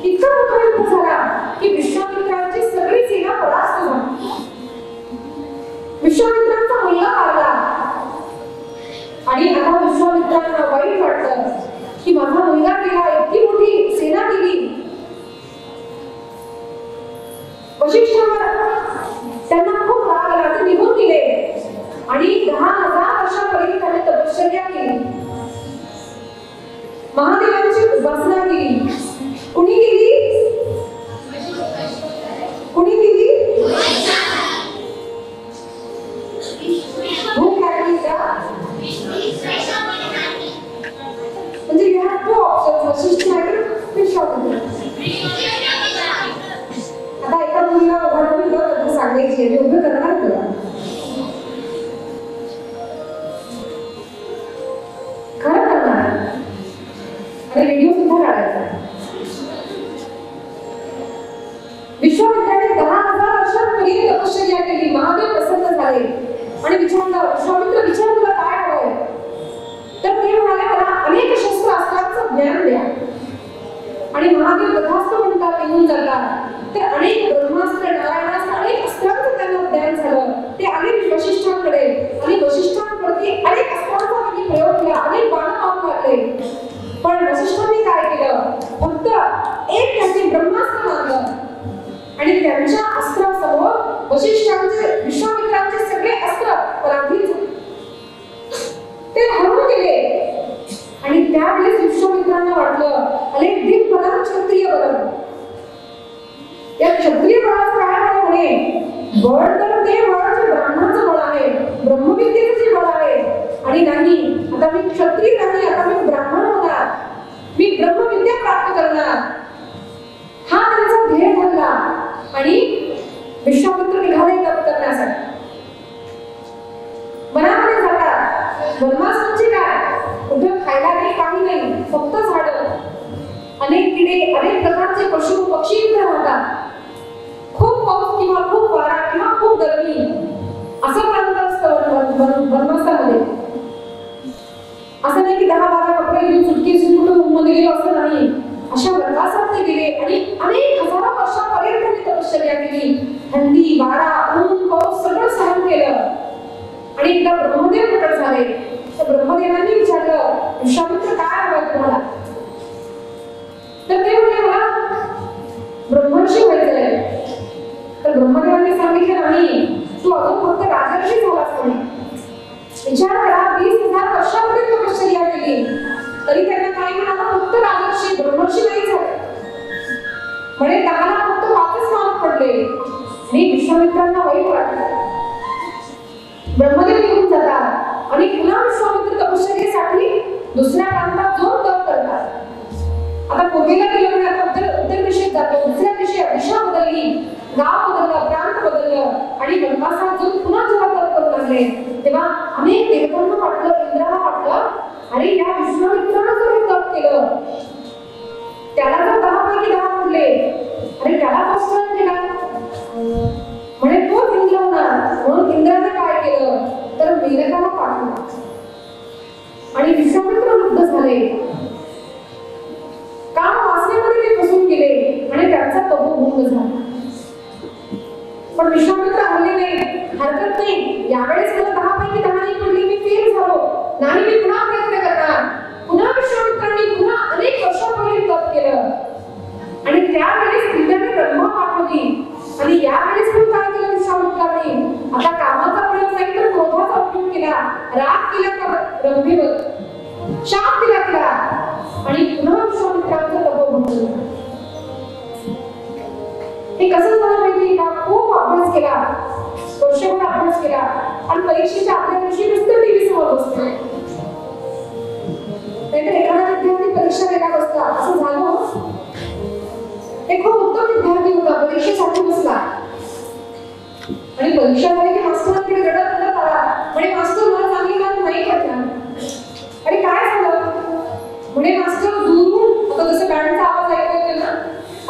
इतका मोठा युद्ध झाला की विश्वामित्रांची सगळी सेना परास्त झाली. विश्वामित्रांचा मुलगा मारला आणि आता विश्वामित्रांना वाईट वाटलं की माझा मुलगा गेला, इतकी मोठी सेना गेली. वशिष्ठांवर त्यांना खूप राग आला, ते निघून गेले आणि 10,000 वर्षापर्यंत त्यांनी तपश्चर्या केली, महादेवांची उपासना केली. कुणी केली? कुणी केली? भूक लागली का? म्हणजे you have two options, वशिष्ठ नाहीतर विश्वामित्र. आता एका मुलीला उभारून कथा सांगायची आहे, उभं करणार तुला? खरं करणार आणि व्हिडिओ सुद्धा काढायचा. विश्वामित्राने 10,000 वर्षांपूर्वी तपश्चर्या केली, महादेव प्रसन्न झाले आणि विचारलं, विश्वामित्र विचार तुला काय हवंय? तर ते म्हणाले, मला अनेक शस्त्र अस्त्रांचं ज्ञान द्या. आणि महादेव तथास्तु म्हणतात, निघून जातात. तर अनेक ब्रह्मास्त्र, नारायणास्त्र, अनेक अस्त्रांचं त्यांना ज्ञान झालं. ते आले वशिष्ठांकडे आणि वशिष्ठांवरती अनेक अस्त्रांचा त्यांनी प्रयोग केला, अनेक बाण मारून लागले. पण वशिष्ठांनी काय केलं, फक्त एक त्यांनी ब्रह्मास्त्र मारलं आणि त्यांच्या अस्त्रासमोर वशिष्ठांचे, विश्वामित्रांचे सगळे अस्त्र पराभूत झाले, ते हरवून गेले. आणि त्यावेळेस विश्वामित्रांना वाटलं, अरे दिग्बलां क्षत्रिय बलम, या क्षत्रिय बळाचं काय बळ म्हणे? बळ तर ते बळ जे ब्राह्मणाचं बळ आहे, ब्रह्मविद्येचं जे बळ आहे. आणि नाही आता मी क्षत्रिय नाही, आता मी ब्राह्मण होणार, मी ब्रह्मविद्या प्राप्त करणार, हा त्यांचा ध्येय ठरला. आणि विश्वामित्र निघाले तप करण्यासाठी. मनामध्ये जातात. वनवास म्हणजे काय? कुठं खायला नाही, काही नाही, फक्त झाडं, अनेक किडे, अनेक प्रकारचे पशु पक्षी इथे राहतात. खूप पाऊस किंवा खूप वारा किंवा खूप गरमी असं प्रांत असतं वनवासामध्ये. असं नाही की 10-12 कपडे घेऊन सुटकी सुटून मध्ये गेलो असं नाही. अशा वनवासात ते गेले आणि अनेक हजारो वर्षापर्यंत त्यांनी तपश्चर्या केली. थंडी, वारा, ऊन, पाऊस सगळं सहन केलं. आणि एकदा ब्रह्मदेव प्रकट झाले. तर ब्रह्मदेवांनी विचारलं, विश्वामित्र काय हवंय तुम्हाला? तर ते म्हणाले, मला ब्रह्मर्षी व्हायचंय. तर ब्रह्मदेवांनी सांगितलं, नाही, तू अजून फक्त राजर्षी झालास म्हणे. विचार करा, 20,000 वर्षापर्यंत तपश्चर्या केली तरी त्यांना काय मिळालं? फक्त राजर्षी, ब्रह्मर्षी नाही झाले. म्हणे 10ला फक्त 5च मार्क पडले. आणि विश्वामित्रांना वाईट वाटलं. ब्रह्मदेव निघून जातात आणि पुन्हा विश्वामित्र तपश्चर्येसाठी दुसऱ्या प्रांतात जाऊन तप करतात. आता पूर्वेला गेलो म्हणजे आता उत्तर दिशेत जातो. दुसऱ्या दिशा बदलली, गाव बदललं, प्रांत बदललं. आणि वनवासात जाऊन पुन्हा जेव्हा तप करू लागले तेव्हा अनेक देवतांना वाटलं, इंद्राला वाटलं, अरे या विश्वामित्रानं जर हे तप केलं, त्याला जर 10 पैकी 10 पडले, अरे त्याला फर्स्ट रँक दिला, म्हणे तोच इंद्र होणार. म्हणून इंद्राने काय केलं तर मेनकाला पाठवलं. आणि विश्वामित्र लुब्ध झाले. काम वासनेमध्ये ते फसून गेले आणि त्यांचा तपोभंग झाला. पण विश्वामित्र हरले नाही. हरकत नाही, यावेळेस मला 10 पैकी 10 नाही पडली, मी फेल झालो, नाही, मी पुन्हा प्रयत्न करणार. पुन्हा विश्वामित्रांनी पुन्हा अनेक वर्षापूर्वी तप केलं. आणि त्यावेळेस इंद्राने ब्रह्मा पाठवली. आणि यावेळेस पण काय केलं विश्वामित्रांनी? आता कामाचा प्रयोग नाही तर क्रोधाचा उपयोग केला, राग केला त्या रंभेवर, शाप दिला तिला. आणि पुन्हा विश्वामित्रांचं तपोभंग झालं. हे कसं झालं माहिती का? खूप अभ्यास केला, वर्षभर अभ्यास केला आणि परीक्षेच्या आदल्या दिवशी नुसतं टीव्ही समोर बसतो. नाहीतर एखादा विद्यार्थी परीक्षा द्यायला बसला, असं झालं. एक खूप उत्तम विद्यार्थी होता, परीक्षेसाठी बसला आणि परीक्षा झाली की मास्तरांकडे रडत आला. म्हणे मास्तर मला चांगली मार्क नाही पडला. अरे काय झालं? म्हणे मास्टर दूरून, आता जसं गाण्याचा आवाज ऐकू येतो ना,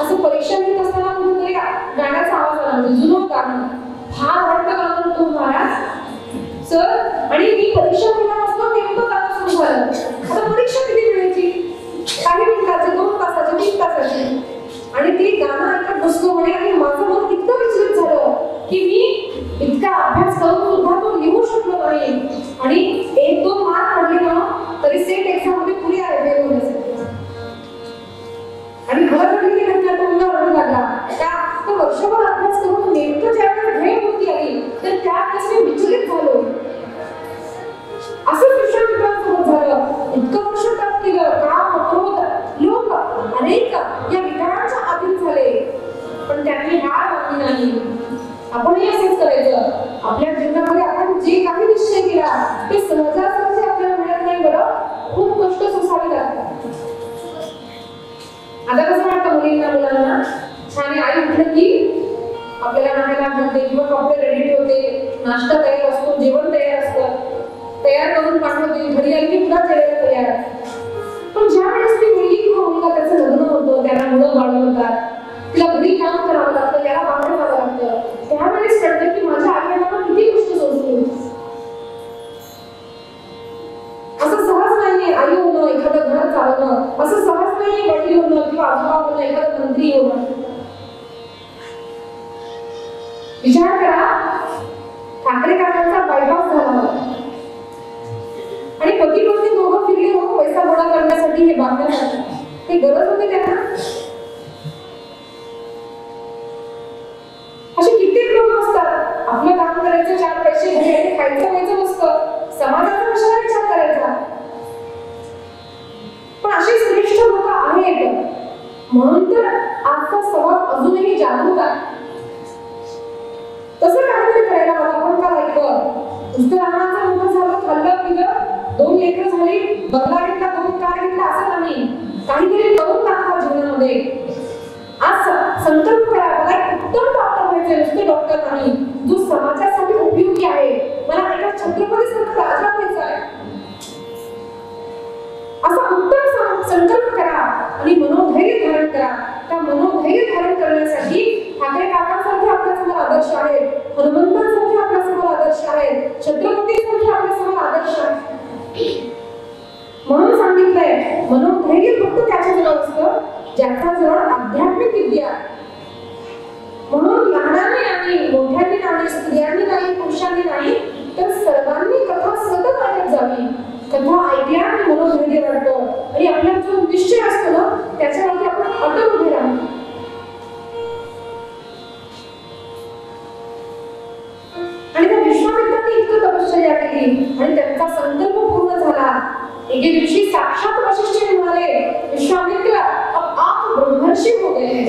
असं परीक्षा घेत असताना कुठेतरी गाण्याचा आवाज आला. म्हणजे जुनं गाणं, फार आवडतं गाणं होतं महाराज सर. आणि मी परीक्षा देणार असतो नेमकं गाणं सुरू झालं. आता परीक्षा किती वेळेची? काही मिनिटाची, 2 तासाची, 3 तासाची. आणि ते गाणं ऐकत बसलो. म्हणे आणि माझं मन इतकं विचलित झालं की मी इतका अभ्यास करून सुद्धा तो लिहू शकलो नाही. आणि 1-2 मार्क पडले ना तरी सेट एक्झाम मध्ये पुढे आहे फेल होण्यासाठी. आणि घर घडली की नंतर तो मुलगा रडू लागला. त्या वर्षभर अभ्यास करून नेमकं ज्यावेळेस ध्येयपूर्ती आली तर त्यावेळेस मी विचलित झालो. असं विश्वामित्रांसोबत झालं. इतकं वर्ष तप केलं, काम, क्रोध, लोभ अनेक या विकारांच्या अधीन झाले, पण त्यांनी हार मानली नाही. आपणही असंच करायचं. आपल्या जीवनामध्ये आपण जे काही निश्चय केला ते सहजासहजी आपल्याला मिळत नाही. बरं, खूप कष्ट सोसावी लागतात. आता कसं वाटतं मुलांना? छान आई उठलं की आपल्याला नाश्ता घालते किंवा कपडे रेडी ठेवते, नाश्ता तयार असतो, जेवण तयार असतं, तयार करून पाठवते, घरी आली की पुन्हा जेवायला तयार. पण ज्या वेळेस ती मुलगी किंवा मुलगा त्याचं लग्न होतं, त्याला मुलं बाळ होतात, तिला घरी काम करावं लागतं, त्याला बाहेर जावं लागतं, त्यावेळेस कळतं की माझ्या आई बाबांना किती गोष्ट सोसली. असं सहज नाहीये आई होणं, एखादं घर चालवणं. असं सहज नाहीये वडील होणं किंवा आजोबा होणं, एखादं मंत्री होणं. विचार करा, ठाकरे काकांचा बायपास झाला होता आणि पती पत्नी दोघं फिरले हो पैसा गोळा करण्यासाठी, हे बांधण्यासाठी. हे गरज होती त्यांना? असे कित्येक लोक असतात, आपलं काम करायचं, 4 पैसे घरी खायचं व्हायचं नसतं, समाजाचा कशाला विचार करायचा. पण अशी श्रेष्ठ लोक आहेत. म्हणून तर आजचा समाज अजूनही जागरूक होता. तसं काहीतरी करायला मला आपण का ऐकलं. नुसतं रामाचं मोठं झालं, खाल्लं पिलं, 2 लेकरं झाली, बंगला घेतला, 2 कार घेतला असं नाही. काहीतरी करून टाका जीवनामध्ये. आज संकल्प करा, मला एक उत्तम डॉक्टर व्हायचे, नुसते डॉक्टर नाही, जो समाजासाठी उपयोगी आहे. मला एका छत्रपतीसारखा राजा व्हायचा आहे. असा उत्तम संकल्प करा आणि मनोधैर्य धारण करा. त्या मनोधैर्य धारण करण्यासाठी ठाकरे काकांसारखे आपल्यासमोर आदर्श आहेत, हनुमंतांसारखे आपल्यासमोर आदर्श आहेत, छत्रपतींसारखे आपल्यासमोर आदर्श आहेत. म्हणून सांगितलंय मनोधैर्य फक्त त्याच्याजवळ असतं ज्याच्याजवळ आध्यात्मिक विद्या. म्हणून लहानांनी नाही, मोठ्यांनी नाही, स्त्रियांनी नाही, पुरुषांनी नाही, तर सर्वांनी कथा सतत ऐकत जावी. कथा ऐकल्या आणि मनोधैर्य वाढतं आणि आपला जो निश्चय असतो ना त्याच्यावरती आपण अटल उभे राहू. आणि त्या विश्वामित्रांनी इतकं तपश्चर्या केली आणि त्यांचा संकल्प पूर्ण झाला. एके दिवशी साक्षात वशिष्ठ म्हणाले, विश्वामित्र आप ब्रह्मर्षी हो गए.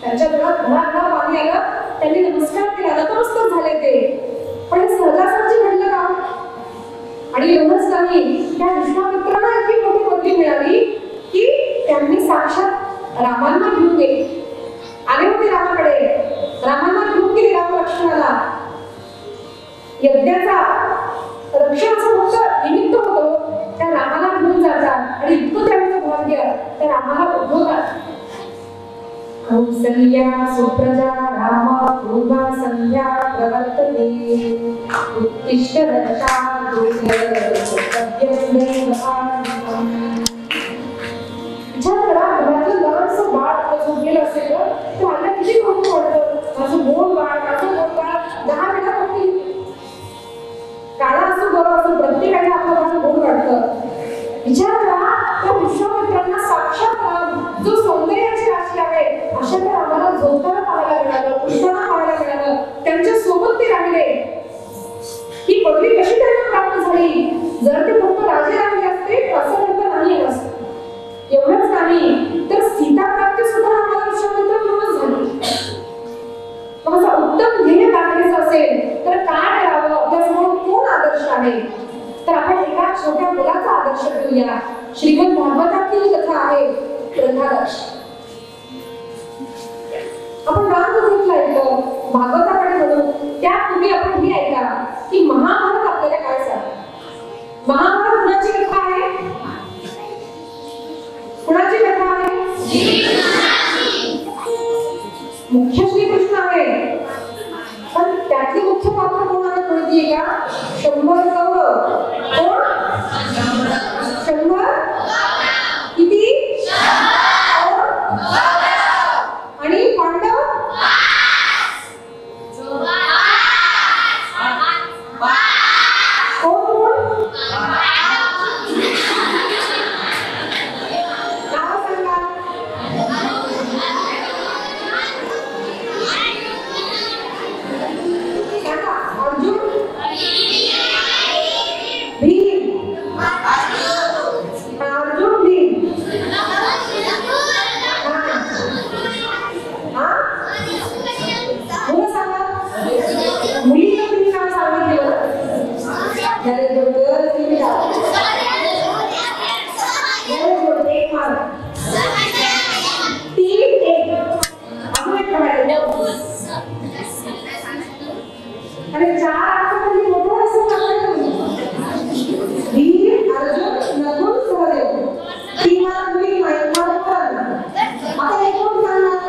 त्यांच्या डोळ्यात भराभरा पाणी आलं. त्यांनी नमस्कार केला, नतमस्तक झाले ते. पण सहजासहजी घडलं का? आणि एवढंच नाही, त्या विश्वामित्रांना इतकी मोठी पदवी मिळाली की त्यांनी साक्षात रामांना घेऊन गेले. आले होते रामाकडे, रामांना घेऊन गेले राम लक्ष्मणाला. यज्ञाचा रक्षणाचं फक्त निमित्त होतं, त्या रामाला घेऊन जातात आणि इतकं त्यांचं भाग्य त्या रामाला उद्भवतात. कौसल्या सुप्रजा राम पूर्वा संध्या प्रवर्तते उत्तिष्ठ रक्षार्दूत कर्तव्यमेव आत्मम्. विचार करा, घरातलं लहानसं बाळ झोपलेलं असेल तर आपल्याला किती कौतुक वाटतं. माझं गोड बाळ, माझं गोड बाळ, 10 मिनिटात काळा असो गोरा असो प्रत्येकाला आपलं बाळ गोड वाटतं. विचार करा, त्या विश्वामित्रांना साक्षात जो सौंदर्याची राशी आहे अशा त्या आम्हाला झोपताना पाहायला मिळालं, उठताना पाहायला मिळालं, त्यांच्या सोबत ते राहिले. ही पदवी कशी त्यांना प्राप्त झाली? जर ते फक्त राजे राहिले असते तर असं घडलं नाही असतं. एवढंच नाही तर सीता प्राप्ती सुद्धा आम्हाला विश्वामित्र म्हणूनच झाली. मग असं उत्तम ध्येय गाठायचं असेल तर काय करावं? आपल्यासमोर कोण आदर्श आहे? तर आपण एका छोट्या मुलाचा आदर्श घेऊया. श्रीमद भागवतातील कथा आहे प्रल्हादाची. आपण रामकथेतलं ऐकलं, भागवताकडे वळू त्यापूर्वी आपण हे ऐका की महाभारत आपल्याला काय सांगतं. महाभारत कुणाची कथा आहे? कुणाची कथा आहे? मुख्य श्रीकृष्ण आहे, पण त्यातले मुख्य पात्र कोण आहे माहितीये का? 100 कौरव. कोण? 100 किती? आणि पांडव कोण कोण? नाव सांगा. अर्जुन, भीम, अर्जुन भीम, मुलं सांगा. मुलीला तुम्ही नाव सांगितलं. अरे बरोबर, तुम्ही नाव बरोबर. एक मार्क, 3-1. अजून एक करायला आणि 4 आठवड्याची मोठं असं भीम, अर्जुन, नकुल, सहदेव. 3 मार्क मुली, 1 मार्क पण. आता एक कोण सांगणार?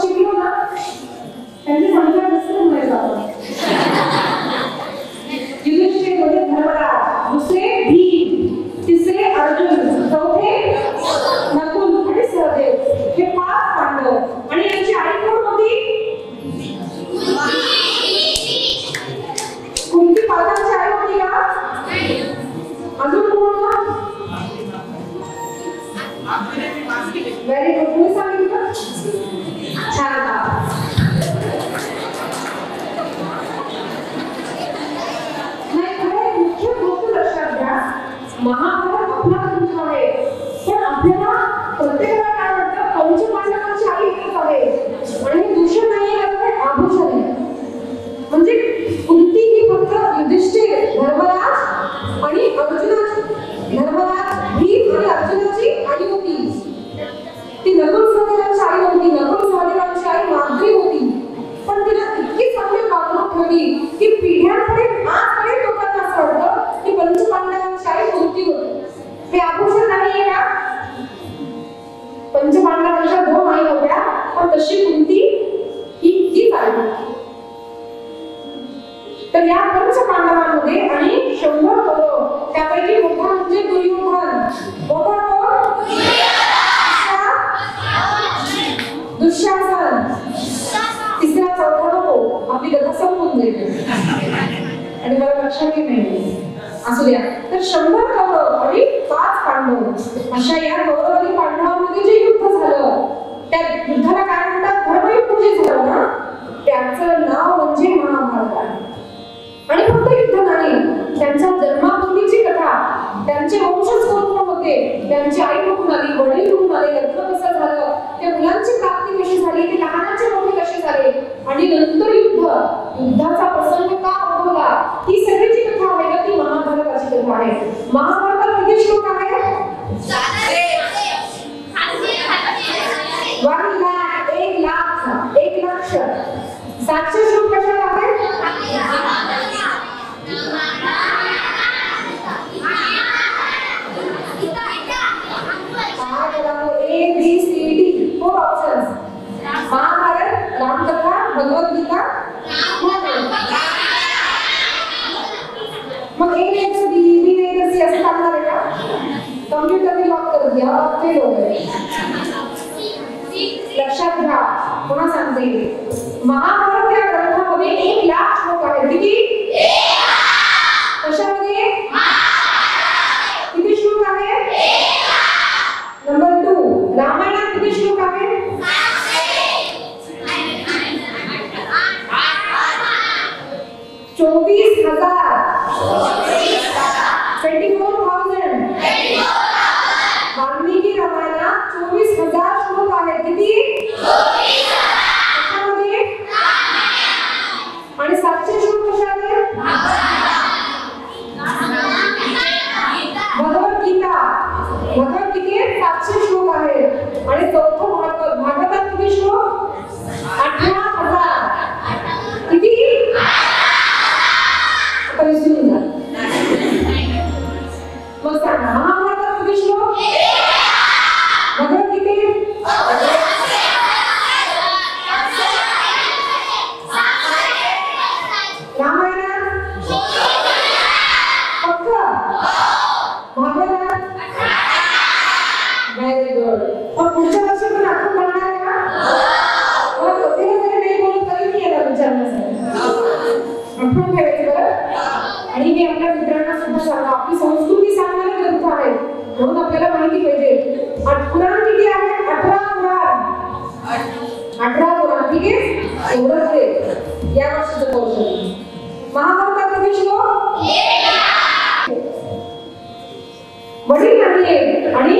शिकलो ना त्यांची संख्या दुसरे म्हणायचं आपण. युधिष्ठिर म्हणजे धर्मराज, दुसरे भीम, तिसरे अर्जुन, चौथे नकुल आणि सहदेव, हे 5 पांडव. आणि यांची आई कोण तशी कुंती ही चालली. तर या पंच पांडवांमध्ये आणि 100 कौरव, त्यापैकी मोठा म्हणजे दुर्योधन. मोठा कोण? दुःशासन. तिसरा चौथा नको, आपली कथा संपून जाईल आणि मला लक्षात नाही असू द्या. तर 100 कौरव आणि 5 पांडव, अशा या कौरव आणि पांडवांमध्ये जे युद्ध झालं त्या युद्धाला काय म्हणतात? धर्मयुद्ध जे झालं ना, त्याचं नाव म्हणजे महाभारत आहे. आणि फक्त युद्ध नाही, त्यांच्या जन्मापूर्वीची कथा, त्यांचे वंशज कोण होते, त्यांची आई कुठून आली, वडील कुठून आले, लग्न कसं झालं, त्या मुलांची प्राप्ती कशी झाली, ते लहानाचे मोठे कसे झाले, आणि नंतर युद्धाचा प्रसंग का उद्भवला, ही सगळी जी कथा आहे ना, ती महाभारताची कथा आहे. महाभारतात किती श्लोक आहेत? 1,00,000 700 श्लोक कशाला आहेत? A, B, C, D 4 options. Mahabharata, Ramkatha, Bhagavad Gita, मग A नाही तर B, B नाही तर C असं सांगणार आहे का? कम्प्युटरने लॉक कर दिया, फेल हो गए. लक्षात घ्या, पुन्हा सांगते. महाभारत या ग्रंथामध्ये 1,00,000 श्लोक आहेत. किती? कशामध्ये? किती श्लोक आहेत? नंबर 2. रामायणात किती श्लोक आहेत? 24,000. 24,000. वाल्मिकी रामायणात 24,000 श्लोक आहेत. किती? 24,000. आणि 700 श्लोक कशाले? भगवद्गीता. भगवद्गीतेत 700 श्लोक आहेत. आणि चौथं भागवतात किती श्लोक? 18,000. किती? परिस्थिती झाली. मग सांगा, महाभारतात किती श्लोक? भगवद्गीतेत रामायणात फक्त भागवतात. Very good. मग पुढच्या वर्षी पण आपण करणार आहे का? मग ते जरी नाही बोलत तरी मी याला विचारण्यासाठी आपण ठेवायचं बरं. आणि मी आपल्या मित्रांना सुद्धा सांगा, आपली संस्कृती सांगणारे ग्रंथ आहेत म्हणून आपल्याला माहिती पाहिजे. पुराण किती आहे? 18 पुराण. 18 पुराण. ठीक आहे, एवढं पुरे या वर्षीचं कौशल्य. महाभारतात किती श्लोक? 1,00,000. वडील नाहीये आणि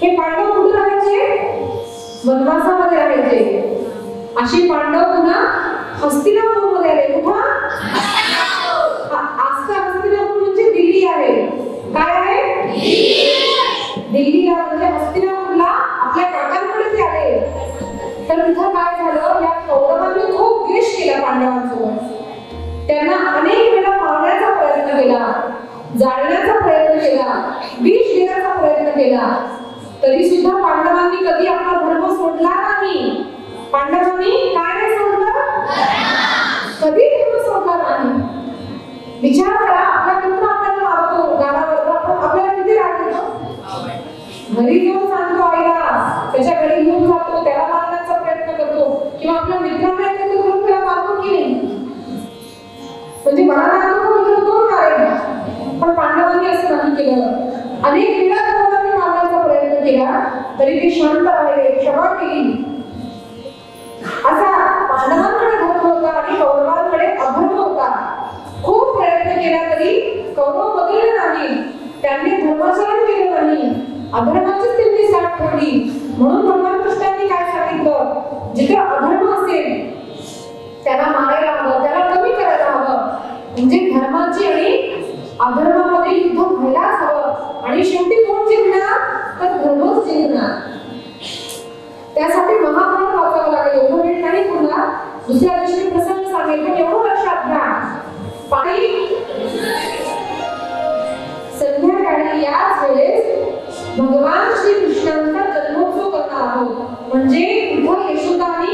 हे पांडव कुठे राहायचे? वनवासामध्ये राहायचे. अशी पांडव पुन्हा हस्तिनापूरमध्ये आले. कुठं? आजचा हस्तिनापूर म्हणजे दिल्ली आहे. काय आहे? दिल्लीला म्हणजे हस्तिनापूरला आपल्या काकांकडे ते आले. तर तिथं काय झालं? या कौरवांनी खूप द्वेष केला पांडवांसोबत. त्यांना अनेक वेळा मारण्याचा प्रयत्न केला, जाळण्याचा प्रयत्न केला, विष देण्याचा प्रयत्न केला. तरी सुद्धा पांडवांनी कधी आपला धर्म सोडला नाही. पांडवांनी काय नाही सोडलं? कधी धर्म सोडला नाही. विचार करा, आपला मित्र आपल्याला मारतो गावावर, आपल्याला किती राग येतो? घरी घेऊन सांगतो आईला, त्याच्या घरी घेऊन जातो, त्याला मारण्याचा प्रयत्न करतो, किंवा आपल्या मित्रांना एकत्र करून त्याला मारतो की नाही? म्हणजे मला मारतो कोण मारेल? पण पांडवांनी असं नाही केलं. अनेक वेळा कौरवांनी मारण्याचा प्रयत्न केला तरी ते शांत राहिले, क्षमा केली. असा पांडवांकडे धर्म होता आणि कौरवांकडे अधर्म होता. खूप प्रयत्न केला तरी कौरव बदलले नाही. त्यांनी धर्माचरण केलं नाही, अधर्माचीच त्यांनी साथ ठेवली. म्हणून भगवान कृष्णांनी काय सांगितलं? जिथे अधर्म असेल त्याला मारायला हवं, त्याला कमी करायला हवं. म्हणजे धर्माची आणि अधर्मामध्ये युद्ध व्हायलाच हवं. आणि शेवटी कोण जिंकणार? तर धर्मच जिंकणार. त्यासाठी महाभारत वाचावं लागेल. एवढं वेळ नाही पुन्हा, दुसऱ्या दिवशी प्रसंग सांगेल, पण एवढं लक्षात घ्या. संध्याकाळी याच वेळेस भगवान श्री कृष्णांचा जन्मोत्सव करणार आहोत. म्हणजे इथं यशोदा आणि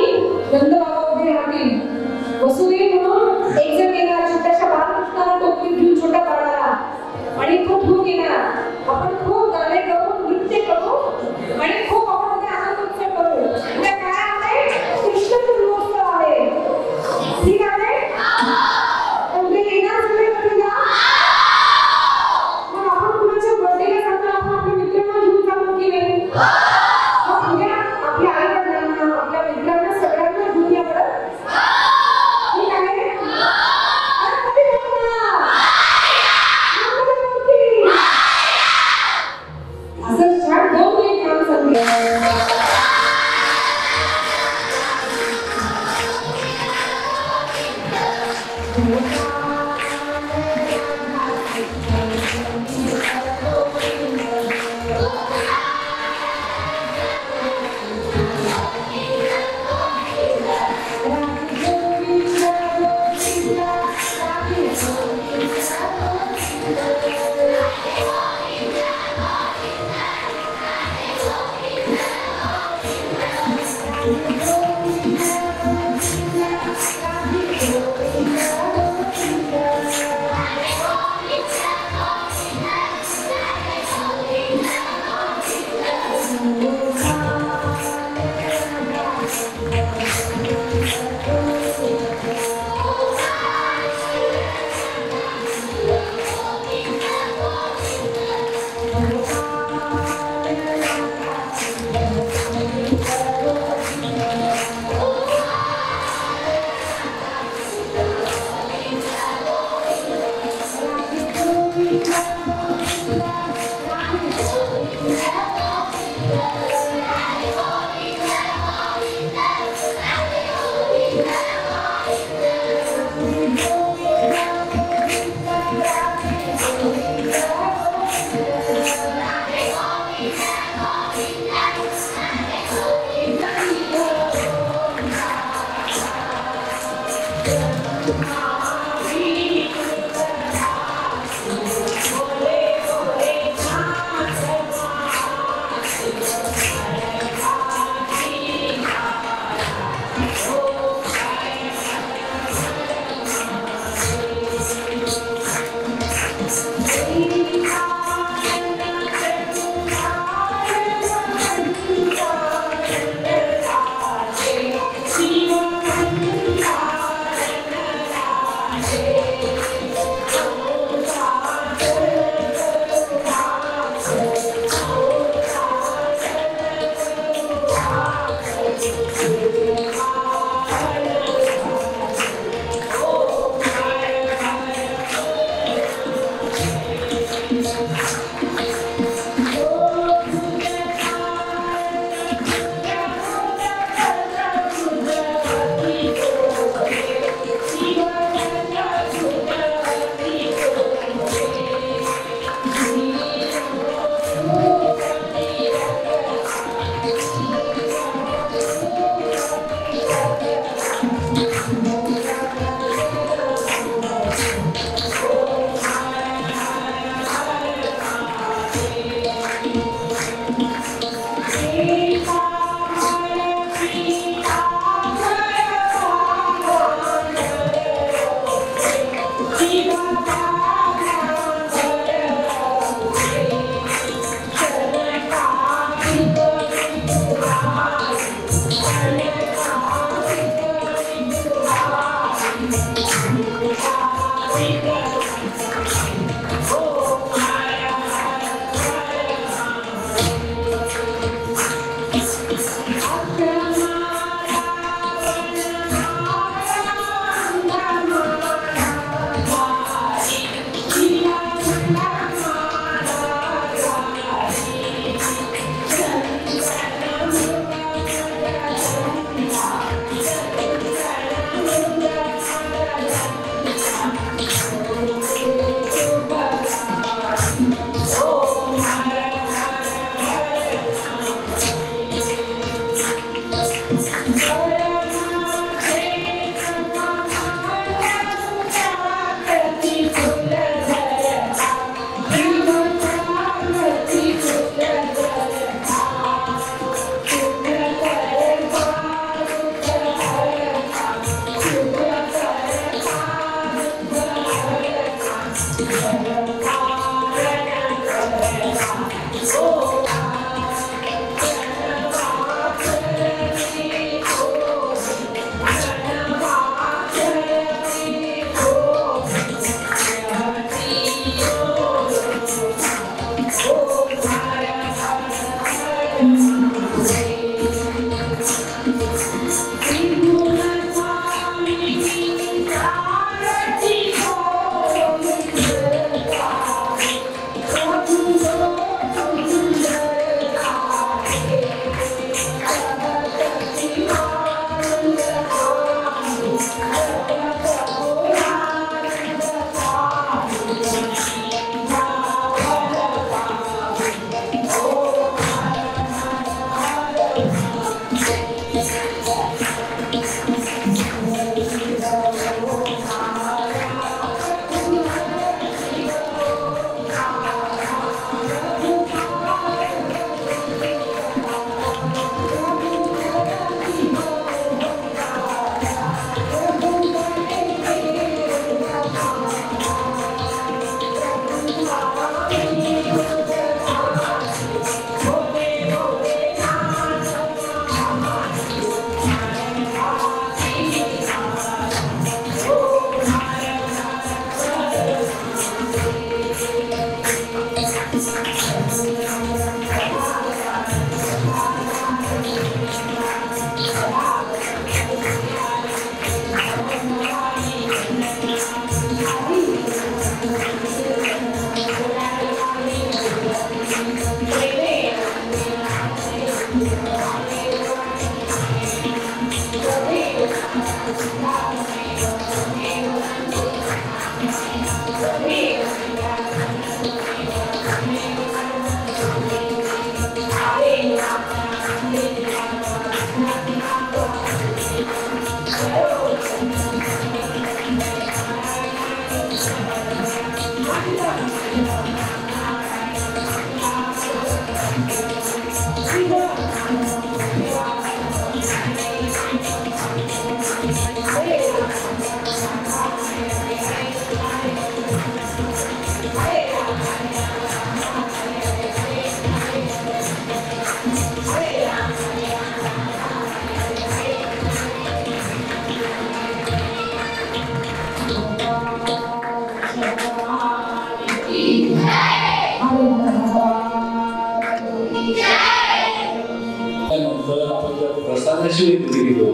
प्रसादाशिवाय कधी गेलो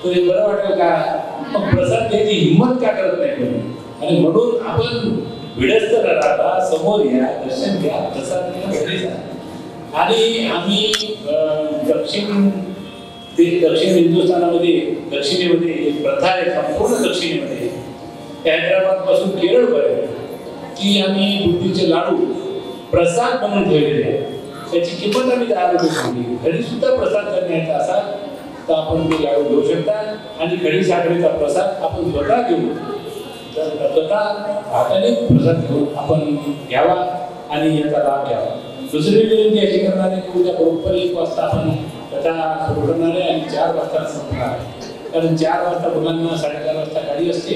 तर हे बरं वाटेल का? मग प्रसाद घ्यायची हिंमत का करत नाही कोणी? आणि म्हणून आपण विडस्त राहता समोर या, दर्शन घ्या, प्रसाद घ्या, घरी जा. आणि आम्ही दक्षिण हिंदुस्थानामध्ये दक्षिणेमध्ये एक प्रथा आहे, संपूर्ण दक्षिणेमध्ये हैदराबाद पासून केरळपर्यंत की आम्ही बुंदीचे लाडू प्रसाद म्हणून ठेवलेले आहे. त्याची किंमत आम्ही 10 रुपये ठेवली. घरी सुद्धा प्रसाद करण्याचा असा तर आपण ते लाडू घेऊ शकता. आणि खडी साखरेचा प्रसाद आपण स्वतः घेऊ, स्वतः हाताने प्रसाद घेऊन आपण घ्यावा आणि याचा लाभ घ्यावा. दुसरी विनंती अशी करणार आहे की उद्या बरोबर 1 वाजता आपण कथा सुरू करणार आहे आणि 4 वाजता संपणार आहे. कारण 4 वाजता मुलांना 4:30 वाजता गाडी असते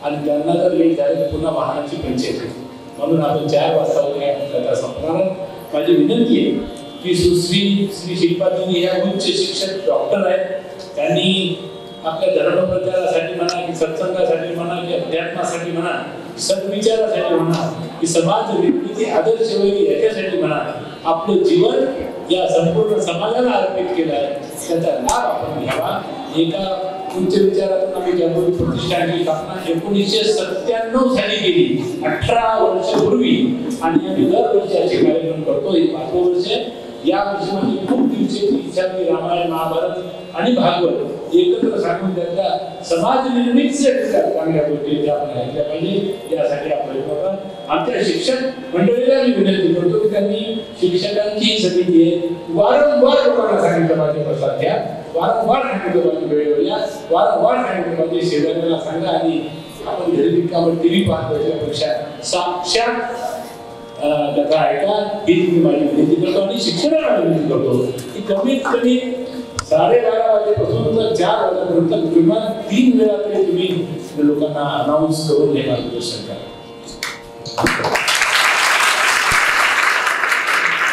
आणि त्यांना जर लेट झाले तर पुन्हा वाहनाची पंचायत होते. म्हणून आपण 4 वाजता उद्या कथा संपणार आहे. माझी विनंती आहे की श्री शिल्पादेवी ह्या उच्च शिक्षक डॉक्टर आहेत. त्यांनी आपल्या धर्मप्रचारासाठी म्हणा की सत्संगासाठी म्हणा की अध्यात्मासाठी म्हणा, सद्विचारासाठी म्हणा की समाज निर्मिती आदर्श होईल याच्यासाठी म्हणा आपलं जीवन या संपूर्ण समाजाला अर्पित केलं आहे. त्याचा लाभ आपण घ्यावा. एका उच्च विचारातून आम्ही जागृती प्रतिष्ठानची स्थापना 1997 साली केली, 18 वर्षापूर्वी. आणि आम्ही दरवर्षी असे कार्यक्रम करतो. हे 5 वर्ष. या वर्षी म्हणजे खूप दिवसाची इच्छा की रामायण, महाभारत आणि भागवत एकत्र सांगून त्यांचा समाज निर्मितीच्या चांगल्या गोष्टी आपण घ्यायला पाहिजे. यासाठी आपण करतो. आमच्या शिक्षक मंडळीला मी विनंती करतो की त्यांनी शिक्षकांची समिती आहे, वारंवार लोकांना सांगितलं पाहिजे प्रसाद घ्या, वारंवार सांगितलं पाहिजे वेळेवर या, वारंवार सांगितलं पाहिजे शेजाऱ्याला सांगा. आणि आपण घरी रिकामं टीव्ही पाहत बसल्यापेक्षा साक्षात कथा ऐका ही तुम्ही माझी विनंती करतो. आणि शिक्षणाला विनंती करतो की कमीत कमी 12:30 वाजेपासून तर 4 वाजेपर्यंत किमान 3 वेळा तरी तुम्ही लोकांना अनाऊन्स करून हे मार्गदर्शन करा.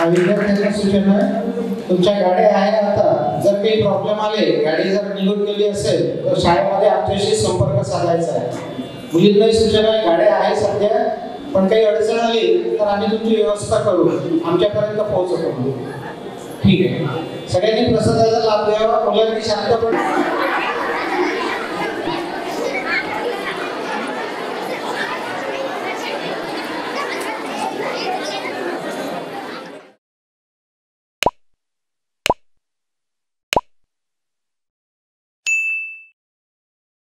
विद्यार्थ्यांना सूचना आहे, तुमच्या गाड्या आहे आता, जर काही प्रॉब्लेम आले, गाडी जर निघून गेली असेल तर शाळेमध्ये आमच्याशी संपर्क साधायचा आहे. मुलींनाही सूचना आहे, गाड्या आहे सध्या, पण काही अडचण आली तर आम्ही तुमची व्यवस्था करू, आमच्यापर्यंत पोहोचवतो. ठीक आहे. सगळ्यांनी प्रसादाचा लाभ घ्यावा. मुलांनी शांतपणे